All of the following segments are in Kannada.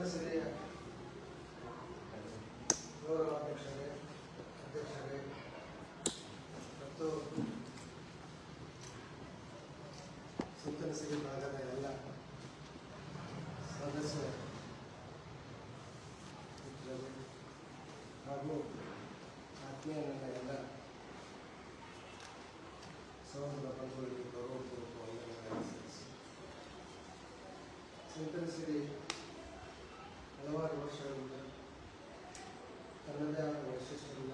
ಚಿಂತನ ಸೇನೆಯ ಗೌರವಾಧ್ಯಕ್ಷರೇ, ಅಧ್ಯಕ್ಷರೇ ಮತ್ತು ಚಿಂತನ ಸೇನೆ ಭಾಗದ ಎಲ್ಲ ಸದಸ್ಯ ಮಿತ್ರರು ಹಾಗೂ ಆತ್ಮೀಯ ನನ್ನ ಎಲ್ಲ ಸಹೋದರ ಬಂಧುಗಳಿಗೆ ಗೌರವಪೂರ್ವಕ ವಂದನೆಗಳನ್ನು ಸಲ್ಲಿಸಿ ಚಿಂತನ ಸೇನೆ ಹಲವಾರು ವರ್ಷಗಳಿಂದ ತನ್ನದೇ ಆದ ವೈಶಿಷ್ಟ್ಯದಿಂದ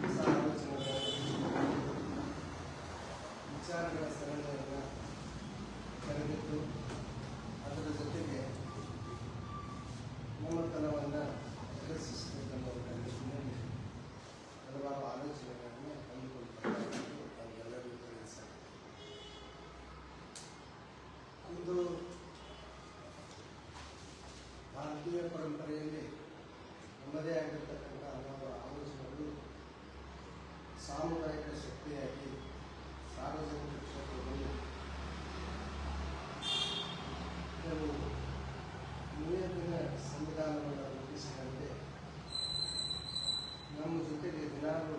ಹೊಸ ಆಲೋಚನೆಗಳನ್ನು ವಿಚಾರಗಳ ಸರಣಿಯನ್ನು ಕರೆದಿದ್ದು ಅದರ ಜೊತೆಗೆ ನಮ್ಮತನವನ್ನು ಪ್ರದರ್ಶಿಸಬೇಕೆನ್ನುವ ನಿಟ್ಟಿನಲ್ಲಿ ಹಲವಾರು ಆಲೋಚನೆಗಳನ್ನು ಹಮ್ಮಿಕೊಳ್ತಾರೆ ನಮಗೆಲ್ಲರಿಗೂ ತಿಳಿಸಿದೆ. ಇಂದು ಭಾರತೀಯ ಪರಂಪರೆಯಲ್ಲಿ ನಮ್ಮದೇ ಆಗಿರತಕ್ಕಂಥ ಹಲವಾರು ಆಲೋಚನೆಗಳು ಸಾಮುದಾಯಿಕ ಶಕ್ತಿಯಾಗಿ ಸಾರ್ವಜನಿಕ ಕ್ಷೇತ್ರದಲ್ಲಿ ಕೆಲವು ನಿಯಂತ್ರಣ ಸಂವಿಧಾನವನ್ನು ರೂಪಿಸಿದಂತೆ ನಮ್ಮ ಜೊತೆಗೆ ದಿನಾಲು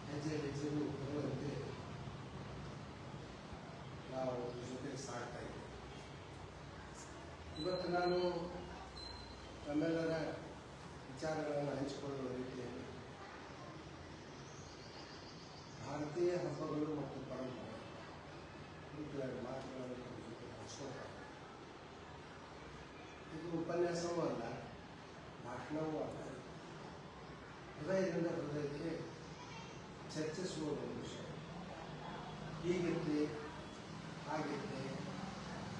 ಹೆಜ್ಜೆ ಹೆಜ್ಜೆಗೂ ಬರುವಂತೆ ನಾವು ಜೊತೆಗೆ ಸಾಗ್ತಾ ಇದ್ದೇವೆ. ಇವತ್ತು ನಾನು ನಮ್ಮೆಲ್ಲರ ವಿಚಾರಗಳನ್ನು ಹಂಚಿಕೊಳ್ಳುವ ರೀತಿಯಲ್ಲಿ ಭಾರತೀಯ ಹಬ್ಬಗಳು ಮತ್ತು ಪರಂಪರೆ ಈ ಮಾತುಗಳನ್ನು ಹಂಚ್ಕೊಳ್ತಾರೆ. ಇದು ಉಪನ್ಯಾಸವೂ ಅಲ್ಲ, ಭಾಷಣವೂ ಅಲ್ಲ, ಹೃದಯದಿಂದ ಹೃದಯಕ್ಕೆ ಚರ್ಚಿಸುವ ಒಂದು ವಿಷಯ. ಹೀಗಿತ್ತು, ಹಾಗಿತ್ತು,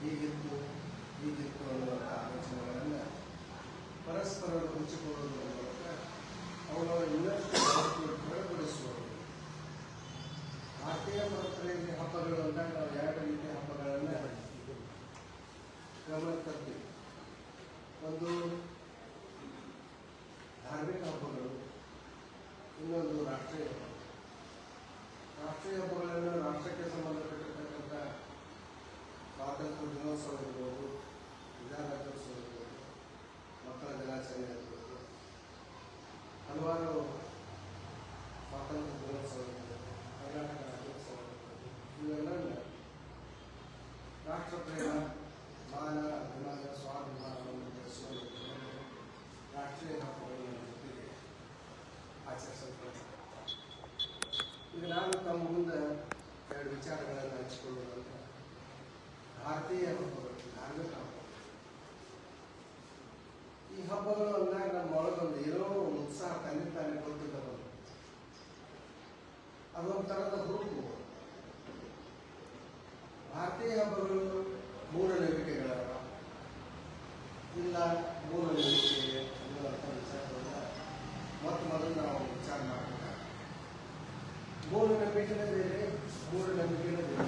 ಹೀಗಿತ್ತು, ಹೀಗಿತ್ತು ಅನ್ನುವಂಥ ಆಲೋಚನೆಗಳನ್ನು ಪರಸ್ಪರ ಹಂಚಿಕೊಳ್ಳುವುದರ ಮೂಲಕ ಅವುಗಳನ್ನು ಇನ್ನಷ್ಟು ದೃಢಪಡಿಸುವುದು. ಭಾರತೀಯ ಪರಂಪರೆಯಲ್ಲಿ ಹಬ್ಬಗಳು ಅಂದಾಗ ನಾವು ಎರಡು ರೀತಿಯ ಹಬ್ಬಗಳನ್ನು ಗಮನ ತರ್ತೀವಿ. ಒಂದು ಧಾರ್ಮಿಕ ಹಬ್ಬಗಳು, ಇನ್ನೊಂದು ರಾಷ್ಟ್ರೀಯ ಹಬ್ಬ. ರಾಷ್ಟ್ರೀಯ ಹಬ್ಬಗಳನ್ನು ರಾಷ್ಟ್ರಕ್ಕೆ ಸಂಬಂಧಪಟ್ಟಿರ್ತಕ್ಕಂಥ ಸ್ವಾತಂತ್ರ್ಯ ದಿನೋತ್ಸವ ಇರ್ಬೋದು, ವಿಜಯರಾಜ್ಯೋತ್ಸವ ಇರ್ಬೋದು, ಮಕ್ಕಳ ದಿನಾಚರಣೆ ಇರ್ಬೋದು, ಹಲವಾರು ಸ್ವಾತಂತ್ರ್ಯ ದಿನೋತ್ಸವ ಇರ್ಬೋದು, ಕರ್ನಾಟಕ ರಾಜ್ಯೋತ್ಸವ ಇರ್ಬೋದು, ಇವೆಲ್ಲ ರಾಷ್ಟ್ರಪ್ರೇಮ, ಮಾನ, ಅಭಿಮಾನ, ಸ್ವಾಭಿಮಾನವನ್ನು ಬೆಳೆಸುವ ರಾಷ್ಟ್ರೀಯ ಹಬ್ಬಗಳನ್ನು ಜೊತೆಗೆ ಆಚರಿಸಲ್ಪಡುತ್ತದೆ. ಈಗ ನಾನು ತಮ್ಮ ಮುಂದೆ ಎರಡು ವಿಚಾರಗಳನ್ನು ಹಂಚಿಕೊಳ್ಳುವುದಂತ ಭಾರತೀಯ ಹಬ್ಬಗಳು, ಧಾರ್ಮಿಕ ಹಬ್ಬಗಳು. ಈ ಹಬ್ಬಗಳು ಅಂದಾಗ ನಮ್ಮ ಒಳಗೊಂದು ಏನೋ ಉತ್ಸಾಹ ತಾನೇ ಗೊತ್ತಿದ್ದ ಬಂದು ಅದೊಂದು ಥರದ ಹುರುಪು. ಭಾರತೀಯ ಹಬ್ಬಗಳು ಮೂಢನಂಬಿಕೆಗಳಲ್ಲ, ಇಲ್ಲ ಮೂಢನಂಬಿಕೆ ಅನ್ನುವಂಥ ವಿಚಾರವನ್ನು ಮೊದಲು ನಾವು ವಿಚಾರ ಮಾಡಬೇಕಾಗ್ತದೆ. ಮೂಢನಂಬಿಕೆನೇ ಬೇರೆ, ಮೂಢನಂಬಿಕೆನೇ ಬೇರೆ.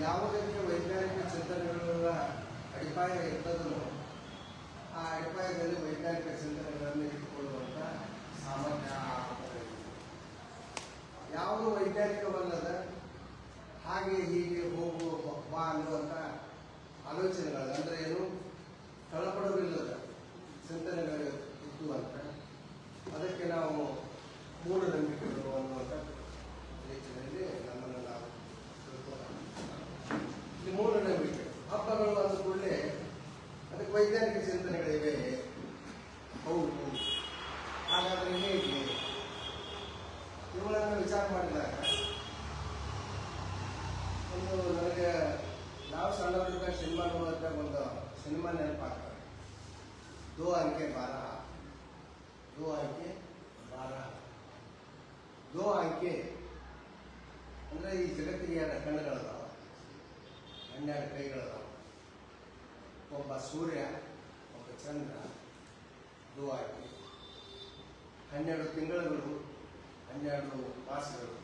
ಯಾವುದಕ್ಕೆ ವೈಜ್ಞಾನಿಕ ಚಿಂತನೆಗಳ ಅಡಿಪಾಯ ಇರ್ತದೋ ಆ ಅಡಿಪಾಯದಲ್ಲಿ ವೈಜ್ಞಾನಿಕ ಚಿಂತನೆಗಳನ್ನು ಇಟ್ಟುಕೊಳ್ಳುವಂಥ ಸಾಮರ್ಥ್ಯ ಯಾವುದು ವೈಜ್ಞಾನಿಕವಲ್ಲದ ಹಾಗೆ ಹೀಗೆ ಹೋಗುವ ಬಾ ಅನ್ನುವಂಥ ಆಲೋಚನೆಗಳು, ಅಂದರೆ ಏನು ತಳಪಡವಿಲ್ಲದ ಚಿಂತನೆಗಳು ಇದ್ದು ಅಂತ ಅದಕ್ಕೆ ನಾವು ಮೂಢನಂಬಿಕೆಗಳು ಅನ್ನುವಂಥ ರೀತಿಯಲ್ಲಿ ನಮ್ಮನ್ನು ನಾವು ಈ ಮೂಢನಂಬಿಕೆ ಹಬ್ಬಗಳು ಅಂದ ಕೂಡಲೇ ಅದಕ್ಕೆ ವೈಜ್ಞಾನಿಕ ಚಿಂತನೆಗಳಿವೆ. ಹೌದು, ಹಾಗಾದರೆ ಹೇಗೆ ಇವುಗಳನ್ನು ವಿಚಾರ ಮಾಡಿದಾಗ ಒಂದು ನನಗೆ ನಾವು ಸಣ್ಣವರಿದ್ದಾಗ ಸಿನಿಮಾ ನೋಡುವಾಗ ಒಂದು ಸಿನಿಮಾ ನೆನಪಾಗ್ತದೆ. ದೋ ಅಂಕೆ ಬಾರ, ದೋ ಅಂಕೆ ಬಾರ. ದೋ ಅಂಕೆ ಅಂದರೆ ಈ ಜಗತ್ತಿಗೆ ಎರಡು ಕಣ್ಣುಗಳದಾವ, 12 ಕೈಗಳದಾವ. ಒಬ್ಬ ಸೂರ್ಯ, ಒಬ್ಬ ಚಂದ್ರ, ದೋ ಅಂಕೆ. 12 ತಿಂಗಳುಗಳು, 12 ಮಾಸಗಳು,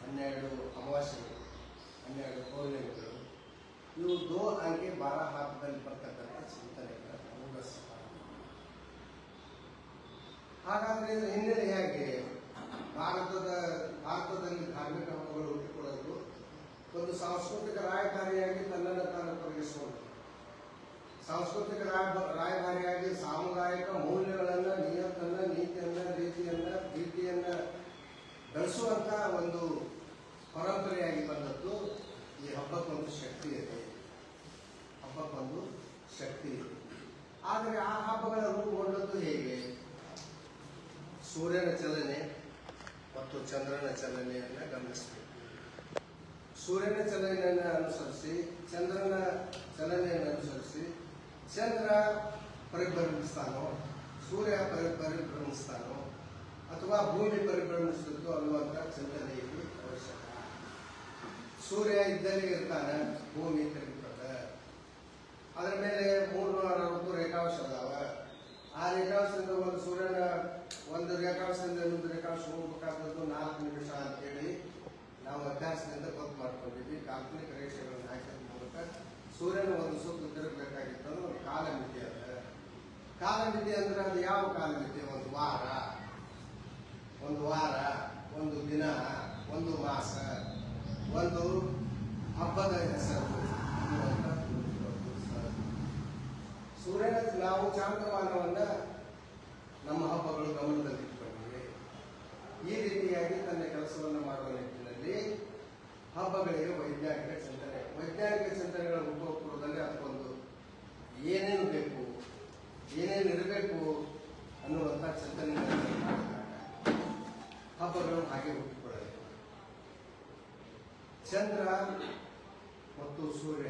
12 ಅಮಾವಾಸ್ಯೆಗಳು, 12 ಪೌರ್ಣಿಮೆಗಳು. ಇವು ದೋ ಅಂಕೆ ಬಾರ ಹಾಕದಲ್ಲಿ ಬರ್ತಕ್ಕಂಥ ಚಿಂತನೆಗಳ ಮೂಲ ಸಹ. ಹಾಗಾದರೆ ಇದು ಹಿನ್ನೆಲೆ ಹೇಗೆ? ಭಾರತದಲ್ಲಿ ಧಾರ್ಮಿಕ ಹಬ್ಬಗಳು ಹುಟ್ಟಿಕೊಳ್ಳಲು ಒಂದು ಸಾಂಸ್ಕೃತಿಕ ರಾಯಭಾರಿಯಾಗಿ ತನ್ನನ್ನು ತಾನು ತೊಡಗಿಸಿಕೊಂಡು ಸಾಂಸ್ಕೃತಿಕ ರಾಯಭಾರಿಯಾಗಿ ಸಾಮುದಾಯಿಕ ಮೌಲ್ಯಗಳನ್ನ, ನಿಯತ್ತನ್ನ, ನೀತಿಯನ್ನ, ರೀತಿಯನ್ನ, ಪ್ರೀತಿಯನ್ನ ಬೆಳೆಸುವಂತ ಒಂದು ಪರಂಪರೆಯಾಗಿ ಬಂದದ್ದು. ಈ ಹಬ್ಬಕ್ಕೊಂದು ಶಕ್ತಿ ಇದೆ, ಹಬ್ಬಕ್ಕೊಂದು ಶಕ್ತಿ ಇದೆ. ಆದರೆ ಆ ಹಬ್ಬಗಳ ರೂಪುಗೊಂಡದ್ದು ಹೇಗೆ? ಸೂರ್ಯನ ಚಲನೆ ಮತ್ತು ಚಂದ್ರನ ಚಲನೆಯನ್ನು ಗಮನಿಸಬೇಕು. ಸೂರ್ಯನ ಚಲನೆಯನ್ನು ಅನುಸರಿಸಿ, ಚಂದ್ರನ ಚಲನೆಯನ್ನು ಅನುಸರಿಸಿ ಚಂದ್ರ ಪರಿಭ್ರಮಿಸ್ತಾನೋ, ಸೂರ್ಯ ಪರಿಭ್ರಮಿಸ್ತಾನೋ, ಅಥವಾ ಭೂಮಿ ಪರಿಭ್ರಮಿಸುತ್ತೋ ಅನ್ನುವಂಥ ಚಿಂತನೆಯಲ್ಲಿ ಅವಶ್ಯಕ. ಸೂರ್ಯ ಇದ್ದಲ್ಲಿ ಇರ್ತಾನೆ, ಭೂಮಿ ತಿರುಗುತ್ತದೆ. ಅದರ ಮೇಲೆ 360 ರೇಖಾಂಶ ಅದಾವ. ಆ ರೇಖಾಂಶದಿಂದ ಒಂದು ರೇಖಾಂಶದಿಂದ ಇನ್ನೊಂದು ರೇಖಾಂಶ ಹೋಗ್ಬೇಕಾದದ್ದು 4 ನಿಮಿಷ ಅಂತೇಳಿ ನಾವು ಅಭ್ಯಾಸದಿಂದ ಗೊತ್ತು ಮಾಡ್ಕೊಂಡಿದ್ವಿ. ಕಾಲ್ಪನಿಕ ರೇಖೆಗಳನ್ನು ಹಾಕೋದ್ರ ಮೂಲಕ ಸೂರ್ಯನ ಒಂದು ಸುತ್ತು ತಿರುಗಬೇಕಾಗಿತ್ತು ಅಂದ್ರೆ ಒಂದು ಕಾಲಮಿತಿ ಅದ. ಕಾಲಮಿತಿ ಅಂದ್ರೆ ಅದು ಯಾವ ಕಾಲಮಿತಿ? ಒಂದು ವಾರ, ಒಂದು ದಿನ, ಒಂದು ಮಾಸ, ಒಂದು ಹಬ್ಬದ ಹೆಸರು. ಸೂರ್ಯನ ನಾವು ಚಾಂದ್ರಮಾನವನ್ನ ನಮ್ಮ ಹಬ್ಬಗಳು ಗಮನದಲ್ಲಿಟ್ಟುಕೊಂಡಿವೆ. ಈ ರೀತಿಯಾಗಿ ತನ್ನ ಕೆಲಸವನ್ನು ಮಾಡುವ ನಿಟ್ಟಿನಲ್ಲಿ ಹಬ್ಬಗಳಿಗೆ ವೈಜ್ಞಾನಿಕ ಚಿಂತನೆಗಳ ಹುಟ್ಟುಹೋಗುವುದರಲ್ಲಿ ಅದಕ್ಕೊಂದು ಏನೇನು ಬೇಕು, ಏನೇನು ಇರಬೇಕು ಅನ್ನುವಂಥ ಚಿಂತನೆಗಳನ್ನು ಮಾಡಿದಾಗ ಹಬ್ಬಗಳು ಹಾಗೆ ಹುಟ್ಟಿಕೊಳ್ಳಬೇಕು. ಚಂದ್ರ ಮತ್ತು ಸೂರ್ಯ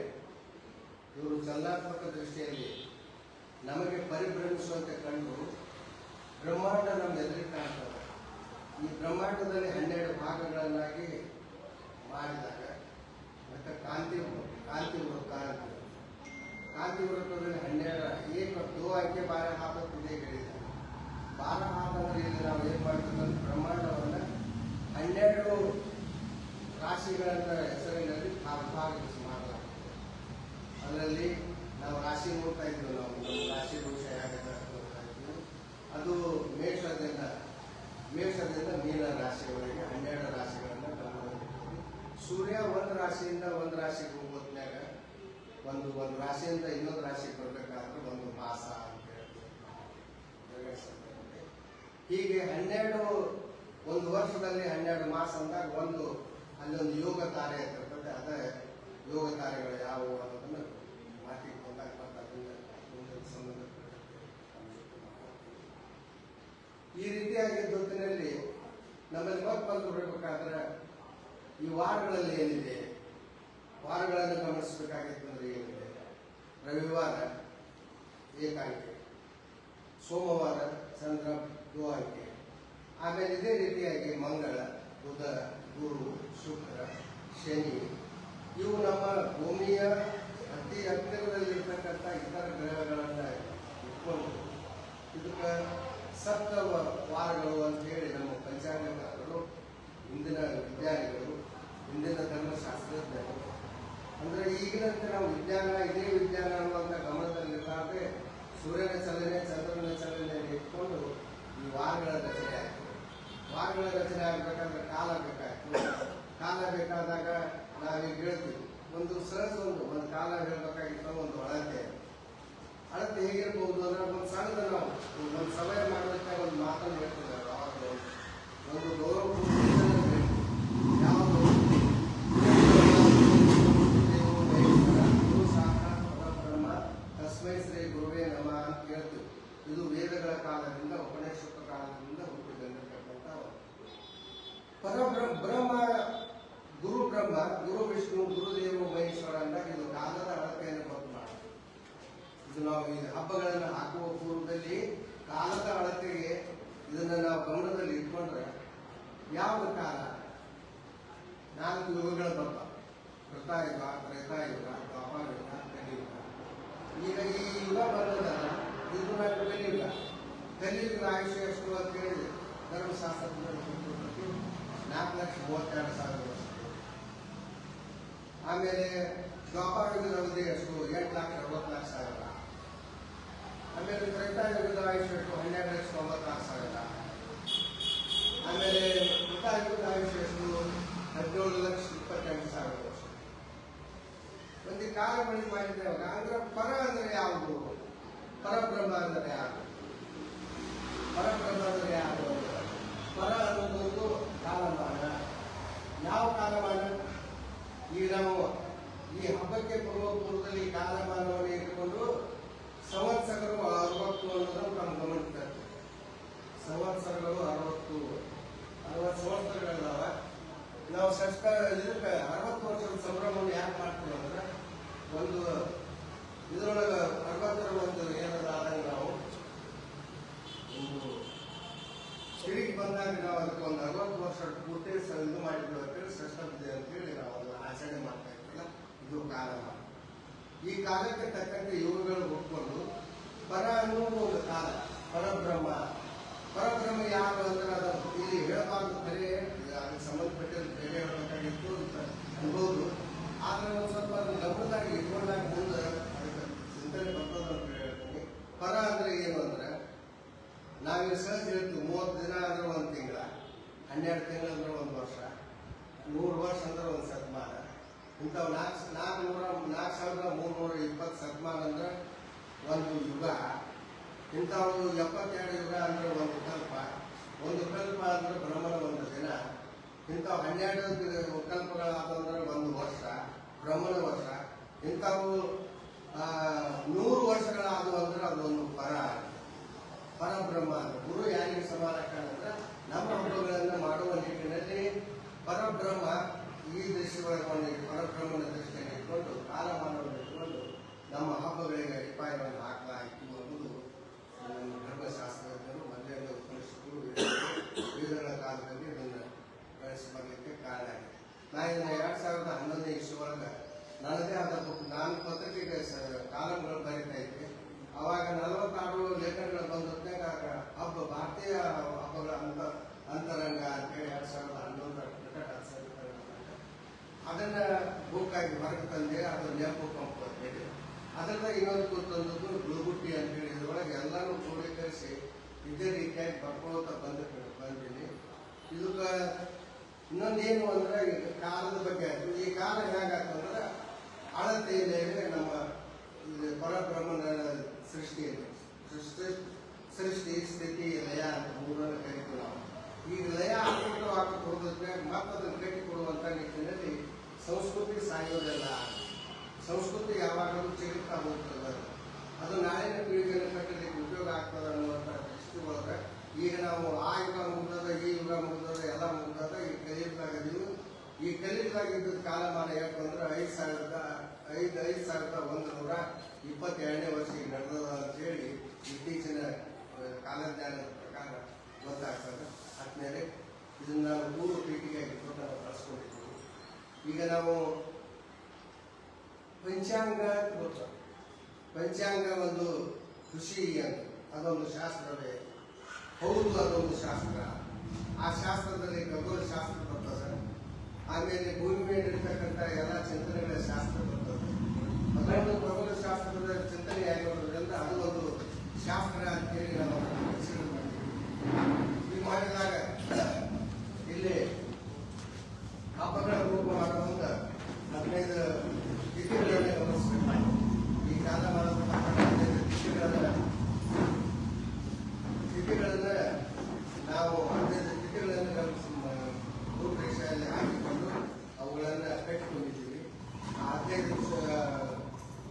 ಇವರು ಚಲನಾತ್ಮಕ ದೃಷ್ಟಿಯಲ್ಲಿ ನಮಗೆ ಪರಿಭ್ರಮಿಸುವಂತೆ ಕಂಡು ಬ್ರಹ್ಮಾಂಡ ನಮ್ಮ ಎದುರಿಗೆ ಕಾಣ್ತದೆ. ಈ ಬ್ರಹ್ಮಾಂಡದಲ್ಲಿ 12 ಭಾಗಗಳನ್ನಾಗಿ ಮಾಡಿದಾಗ ಮತ್ತು ಕಾಂತಿ ವೃತ್ತ ವೃತ್ತದಲ್ಲಿ 12 2 ಅಂಕೆ 12 ಹಾಕಕ್ಕೆ ಹೇಳಿದ್ದಾರೆ. 12 ಹಾಕಂದ್ರೆ ಇಲ್ಲಿ ನಾವು ಏನು ಮಾಡ್ತೀವಿ? ಬ್ರಹ್ಮಾಂಡವನ್ನು 12 ರಾಶಿಗಳನ್ನ ಹೆಸರಿನಲ್ಲಿ ಭಾಗವಹಿಸಿ ಮಾಡಲಾಗ್ತದೆ. ಅದರಲ್ಲಿ ನಾವು ರಾಶಿ ನೋಡ್ತಾ ಇದ್ದೀವಿ. ನಾವು ನಮ್ಮ ರಾಶಿ ದೋಷ ಯಾಕೆ ಅದು ಮೇಷದಿಂದ ಮೀನ ರಾಶಿಯವರೆಗೆ 12 ರಾಶಿಗಳನ್ನು ಗಮನದಲ್ಲಿಟ್ಟಿದ್ದೀವಿ. ಸೂರ್ಯ ಒಂದು ರಾಶಿಯಿಂದ ಒಂದು ರಾಶಿಗೆ ಹೋಗೋದ್ನಾಗ ಒಂದು ರಾಶಿಯಿಂದ ಇನ್ನೊಂದು ರಾಶಿಗೆ ಬರಬೇಕಾದ್ರೆ ಒಂದು ಮಾಸ ಅಂತ ಹೇಳ್ತೀವಿ. ಹೀಗೆ 12 ಒಂದು ವರ್ಷದಲ್ಲಿ 12 ಮಾಸ ಅಂದಾಗ ಅಲ್ಲೊಂದು ಯೋಗ ತಾರೆ ಇರ್ತದೆ. ಅದೇ ಯೋಗ ತಾರೆಗಳು ಯಾವುವು ಅನ್ನೋದನ್ನು ಮಾತಿಗೆ ಬಂದಾಗ ಸಂಬಂಧ. ಈ ರೀತಿಯಾಗಿ ಹೊತ್ತಿನಲ್ಲಿ ನಮ್ಮಲ್ಲಿ ಬಂದು ಬಿಡಬೇಕಾದ್ರೆ ಈ ವಾರಗಳಲ್ಲಿ ಏನಿದೆ, ವಾರಗಳನ್ನು ಗಮನಿಸಬೇಕಾಗಿತ್ತು ಅಂದ್ರೆ ಏನಿದೆ? ರವಿವಾರ ಏಕಾಂಕೆ, ಸೋಮವಾರ ಚಂದ್ರ 2 ಅಂಕೆ, ಆಮೇಲೆ ಇದೇ ರೀತಿಯಾಗಿ ಮಂಗಳ, ಬುಧ, ಗುರು, ಶುಕ್ರ, ಶನಿ ಇವು ನಮ್ಮ ಭೂಮಿಯ ಅತಿ ಹತ್ತಿರದಲ್ಲಿರ್ತಕ್ಕಂಥ ಇತರ ಗ್ರಹಗಳನ್ನು ಇಟ್ಕೊಂಡು ಇದಕ್ಕೆ ಸಪ್ತ ವಾರಗಳು ಅಂತ ಹೇಳಿ ನಮ್ಮ ಪಂಚಾಂಗಕಾರರು, ಇಂದಿನ ವಿಜ್ಞಾನಿಗಳು, ಇಂದಿನ ಧರ್ಮಶಾಸ್ತ್ರಜ್ಞರು ಅಂದ್ರೆ ಈಗಿನಂತೆ ನಾವು ಇದೇ ವಿಜ್ಞಾನ ಅನ್ನುವಂಥ ಗಮನದಲ್ಲಿರ್ತಾರೆ. ಸೂರ್ಯನ ಚಲನೆ, ಚಂದ್ರನ ಚಲನೆಯನ್ನು ಇಟ್ಕೊಂಡು ಈ ವಾರಗಳ ರಚನೆ ಆಯಿತು. ವಾರಗಳ ರಚನೆ ಆಗಬೇಕಾದ್ರೆ ಕಾಲ ಬೇಕಾಯ್ತು. ಕಾಲ ಬೇಕಾದಾಗ ನಾವೀಗ ಹೇಳ್ತೀವಿ ಒಂದು ಕಾಲ ಹೇಳ್ಬೇಕಾಗಿತ್ತು. ಒಂದು ಅಳತೆ ಹೇಗಿರ್ಬೋದು ಅಂದ್ರೆ ಒಂದು ಸಣ್ಣದ ನಾವು ಒಂದು ಸಮಯ ಮಾಡೋದಕ್ಕೆ ಒಂದು ಮಾತನ್ನು ಹೇಳ್ತಿದ್ದಾರೆ. ಯಾವಾಗ ಒಂದು ಗೌರವ ಯಾವುದು ಗುರು ಸಾಕ್ಷಾತ್ ಪರಬ್ರಹ್ಮ ತಸ್ಮೈ ಶ್ರೀ ಗುರುವೇ ನಮಃ ಅಂತ ಹೇಳ್ತೀವಿ. ಇದು ವೇದಗಳ ಕಾಲದಿಂದ, ಉಪನಿಷತ್ ಕಾಲದಿಂದ ಹುಟ್ಟಿದಂದಿರ್ತಕ್ಕಂಥ ಪರಬ್ರಹ್ಮ, ಗುರು ವಿಷ್ಣು, ಗುರುದೇವ ಮಹೇಶ್ವರ ಅಂದಾಗ ಇದು ಕಾಲದ ಅಳತೆಯನ್ನು ಗೊತ್ತು ಮಾಡಿ. ಇದು ನಾವು ಈ ಹಬ್ಬಗಳನ್ನು ಹಾಕುವ ಪೂರ್ವದಲ್ಲಿ ಕಾಲದ ಅಳತೆಗೆ ಇದನ್ನು ನಾವು ಗಮನದಲ್ಲಿ ಇಟ್ಕೊಂಡ್ರೆ ಯಾವ ಕಾಲ 4 ಯುಗಗಳು ಬರ್ತಾವೆ. ಕೃತಾಯುಗ, ತ್ರೇತಾಯುಗ, ದ್ವಾಪರಯುಗ, ಕಲಿಯುಗ. ಈಗ ಈ ಯುಗ ಬರೋದಲ್ಲ, ಇದು ನಾವು ಕಲಿಯುಗ. ಕಲಿಯುಗದ ಆಯುಷ್ಯ ಎಷ್ಟು ಅಂತ ಹೇಳಿದೆ ಧರ್ಮಶಾಸ್ತ್ರಜ್ಞರು 4,32,000 ವರ್ಷ. ಆಮೇಲೆ ದ್ವಾಪರಯುಗದ ಅವಧಿ ಎಷ್ಟು? 8,60,00,000. ಆಮೇಲೆ ತ್ರೇತಾಯುಗದ ಆಯುಷ್ಯ ಎಷ್ಟು? 12,96,000. ಆಮೇಲೆ ಕೃತಾಯುಗದ ಆಯುಷ್ಯ ಎಷ್ಟು? 17,22,000 ವರ್ಷ. ಪ್ರತಿ ಕಾಲಗಳಿಗೆ ಮಾಡಿದ್ದೇವಾಗ ಅಂದ್ರೆ ಪರ ಅಂದ್ರೆ ಯಾವುದು, ಪರಬ್ರಹ್ಮ ಅಂದರೆ ಯಾವುದು, ಪರಬ್ರಹ್ಮ ಅಂದರೆ ಯಾವುದು ಅಂದ್ರೆ ಪರ ಅನ್ನೋದೊಂದು ಕಾಲಮಾನ. ಯಾವ ಕಾಲಮಾನ? ಈಗ ನಾವು ಈ ಹಬ್ಬಕ್ಕೆ ಪೂರ್ವದಲ್ಲಿ ಕಾಲಮಾನವನ್ನು ಇಟ್ಟುಕೊಂಡು ಸಂವತ್ಸರಗಳು 60 ಅನ್ನೋದನ್ನು ನಮ್ಮ ಗಮನಕ್ಕೆ ತರ್ತೇವೆ. ಸಂವತ್ಸರಗಳು 60 ಸಂವತ್ಸರಗಳಿದಾವ. ನಾವು ಇದಕ್ಕೆ 60 ವರ್ಷದ ಸಂಭ್ರಮವನ್ನು ಯಾಕೆ ಮಾಡ್ತೀವಿ ಅಂದ್ರೆ ಒಂದು ಇದರೊಳಗೆ 60ರ ಒಂದು ಏನಾದ್ರು ಆದಂಗೆ ನಾವು ಒಂದು ತಿರುಗಿ ಬಂದಾಗ ನಾವು ಅದಕ್ಕೆ ಒಂದು 60 ವರ್ಷ ಪೂರ್ತಿ ಇದು ಮಾಡಿದ್ವಿ ಅಂತೇಳಿ ಷಷ್ಠಬ್ದಿ ಅಂತೇಳಿ ನಾವು ಒಂದು ಆಚರಣೆ ಮಾಡ್ತಾ ಇರ್ತೀವಲ್ಲ, ಇದು ಕಾಲಮಾನ. ಈ ಕಾಲಕ್ಕೆ ತಕ್ಕಂತೆ ಇವುಗಳು ಒಪ್ಕೊಂಡು ಪರ ಅನ್ನೋದು ಒಂದು ಕಾಲ, ಪರಬ್ರಹ್ಮ. ಪರಬ್ರಹ್ಮ ಯಾರು ಅಂದ್ರೆ ಅದು ಇಲ್ಲಿ ಹೇಳಬಾರ್ದು, ಬೇರೆ ಅದಕ್ಕೆ ಸಂಬಂಧಪಟ್ಟಿದ್ದು ಬೇರೆ ಹೇಳಬೇಕಾಗಿತ್ತು ಅಂತ ಅನ್ಬೋದು. ಆದ್ರೆ ಒಂದು ಸ್ವಲ್ಪ ಅದನ್ನು ಗಮನದಾಗಿ ಇಟ್ಕೊಂಡಾಗ ಮುಂದೆ ಅದಕ್ಕೆ ಚಿಂತನೆ ಬರ್ತದೆ ಅಂತ ಹೇಳ್ತೀನಿ. ಪರ ಅಂದ್ರೆ ಏನು ಅಂದ್ರೆ ನಾವೀಗ ಸಹಜ ಹೇಳ್ತೀವಿ 30 ದಿನ ಅಂದ್ರೆ ಒಂದು ತಿಂಗಳ, 12 ತಿಂಗಳು ಅಂದ್ರೆ ಒಂದು ವರ್ಷ, 100 ವರ್ಷ ಅಂದ್ರೆ ಒಂದು ಶತಮಾನ. ಇಂಥವು 4,320 ಶತಮಾನ ಅಂದ್ರೆ ಒಂದು ಯುಗ. ಇಂಥವು 72 ಯುಗ ಅಂದ್ರೆ ಒಂದು ಕಲ್ಪ. ಒಂದು ಕಲ್ಪ ಅಂದ್ರೆ ಬ್ರಹ್ಮನ ಒಂದು ದಿನ. ಇಂಥವು 12 ಕಲ್ಪಗಳಾದಂದ್ರೆ ಒಂದು ವರ್ಷ, ಬ್ರಹ್ಮನ ವರ್ಷ. ಇಂಥವು 100 ವರ್ಷಗಳಾದವು ಅಂದ್ರೆ ಅದೊಂದು ಪರಬ್ರಹ್ಮ. ಗುರು ಯಾರಿಗೆ ಸಮಾನ ಅಂದ್ರೆ ನಮ್ಮ ಹಬ್ಬಗಳನ್ನು ಮಾಡುವ ನಿಟ್ಟಿನಲ್ಲಿ ಪರಬ್ರಹ್ಮ ಈ ದೃಷ್ಟಿಯೊಳಗೆ ಪರಬ್ರಹ್ಮನ ದೃಷ್ಟಿಯನ್ನು ಇಟ್ಕೊಂಡು ಕಾಲಮಾನವನ್ನು ಇಟ್ಕೊಂಡು ನಮ್ಮ ಹಬ್ಬಗಳಿಗೆ ಅಡಿಪಾಯವನ್ನು ಹಾಕಲಾಯಿತು ಅನ್ನೋದು ನಮ್ಮ ಧರ್ಮಶಾಸ್ತ್ರಜ್ಞರು ಮೊದಲಿಂದ ಉಪನಿಷತ್ತು ವೇದಗಳ ಕಾಲದಲ್ಲಿ ಇದನ್ನು ಬಳಸಬರಲಿಕ್ಕೆ ಕಾರಣ ಆಗಿದೆ. ನಾನು ಇದನ್ನು 2011ನೇ ಇಸ್ವಿಯೊಳಗೆ ನನ್ನದೇ ಆದ ಬುಕ್, ನಾನು ಪತ್ರಿಕೆಗೆ ಕಾಲಂಗಳು ಬರೀತಾ ಇದ್ದೆ. ಅವಾಗ 46 ಲೇಖನಗಳು ಬಂದಾಗ ಹಬ್ಬ ಭಾರತೀಯ ಹಬ್ಬಗಳ ಅಂತರಂಗ ಅಂತೇಳಿ 2011 ಅದನ್ನ ಬುಕ್ ಆಗಿ ಹೊರಗೆ ತಂದೆ. ಅದು ನೆನಪು ಕಂಪು ಅಂತೇಳಿ ಅದರಿಂದ ಇನ್ನೊಂದು ಕೂತಂದದ್ದು ಗುಳುಗುಟ್ಟಿ ಅಂತೇಳಿ ಇದ್ರೊಳಗೆ ಎಲ್ಲರೂ ಕ್ರೋಢೀಕರಿಸಿ ಇದೇ ರೀತಿಯಾಗಿ ಬರ್ಕೊಳ್ತಾ ಬಂದೀನಿ. ಇದಕ್ಕೆ ಇನ್ನೊಂದೇನು ಅಂದ್ರೆ ಈಗ ಕಾಲದ ಬಗ್ಗೆ ಆಯ್ತು. ಈ ಕಾಲ ಹೇಗಾಗ್ತಂದ್ರೆ ಅಳತೆಯಲ್ಲಿ ನಮ್ಮ ಪರಬ್ರಹ್ಮನ ಸೃಷ್ಟಿಯಲ್ಲಿ ಸೃಷ್ಟಿ ಸ್ಥಿತಿ ಲಯ ಅಂತ ಮೂರನ್ನು ಕರಿತೀವಿ ನಾವು. ಈಗ ಲಯ ಹಾಕಿ ಹೋದ್ರೆ ಮತ್ತೆ ಅದನ್ನು ಕಟ್ಟಿ ಕೊಡುವಂತ ನಿಟ್ಟಿನಲ್ಲಿ ಸಂಸ್ಕೃತಿ ಸಾಯೋದಲ್ಲ. ಸಂಸ್ಕೃತಿ ಯಾವಾಗಲೂ ಚಿಗುತ್ತಾ ಹೋಗ್ತದೆ. ಅದು ನಾಳಿನ ಪೀಳಿಗೆಯನ್ನು ಕಟ್ಟಲಿಕ್ಕೆ ಉಪಯೋಗ ಆಗ್ತದೆ ಅನ್ನುವಂಥ ದೃಷ್ಟಿ ಒಳಗೆ ಈಗ ನಾವು ಆ ಯುಗ ಮುಗ್ದದ, ಈ ಯುಗ ಮುಗ್ದದ, ಎಲ್ಲ ಮುಗ್ದದ. ಈ ಕಲಿಯುಗದಾಗಿದ್ದೀವಿ. ಈ ಕಲಿಯುಗದಾಗಿದ್ದ ಕಾಲಮಾನ ಯಾಕಂದ್ರೆ 5,122ನೇ ವರ್ಷ ಈಗ ನಡೆದದ ಅಂತೇಳಿ ಇತ್ತೀಚಿನ ಕಾಲಜ್ಞಾನದ ಪ್ರಕಾರ ಗೊತ್ತಾಗ್ತದೆ. ಆದ್ಮೇಲೆ ಇದನ್ನ ನಾವು ಪೂರ್ವ ಪೀಠಿಗೆಯಾಗಿ ನಾವು ಬಳಸ್ಕೊಂಡಿದ್ದೀವಿ. ಈಗ ನಾವು ಪಂಚಾಂಗ ಗೊತ್ತು. ಪಂಚಾಂಗ ಒಂದು ಕೃಷಿ ಅಂತ ಅದೊಂದು ಶಾಸ್ತ್ರವೇ ಹೌದು, ಅದೊಂದು ಶಾಸ್ತ್ರ. ಆ ಶಾಸ್ತ್ರದಲ್ಲಿ ಖಗೋಳ ಶಾಸ್ತ್ರ ಬರ್ತದೆ. ಆಮೇಲೆ ಭೂಮಿ ಮೇಲೆ ಇರ್ತಕ್ಕಂಥ ಎಲ್ಲ ಚಿಂತನೆಗಳ ಶಾಸ್ತ್ರ ಬರ್ತದೆ. ಅದೊಂದು ಖಗೋಳ ಶಾಸ್ತ್ರದ ಚಿಂತನೆ ಆಗಿರೋದ್ರಿಂದ ಅದು ಒಂದು ಶಾಸ್ತ್ರ ಅಂತೇಳಿ ನಾವು ಕನ್ಸಿಡರ್ ಮಾಡ್ತೀವಿ. ಇದು ಮಾಡಿದಾಗ ಇಲ್ಲಿ ಹಬ್ಬಗಳ ರೂಪ ಮಾಡುವಂತ 15 ತಿಥಿಗಳನ್ನೇ ಗಮನಿಸಬೇಕು. ಈ ಕಾಲಮಾನದ ತಿಥಿಗಳನ್ನ ನಾವು 15 ತಿಥಿಗಳನ್ನು ರೂಪರೇಷೆಯಲ್ಲಿ ಹಾಕಿಕೊಂಡು ಅವುಗಳನ್ನು ಕಟ್ಟಿಕೊಂಡಿದ್ದೀವಿ. ಆ 15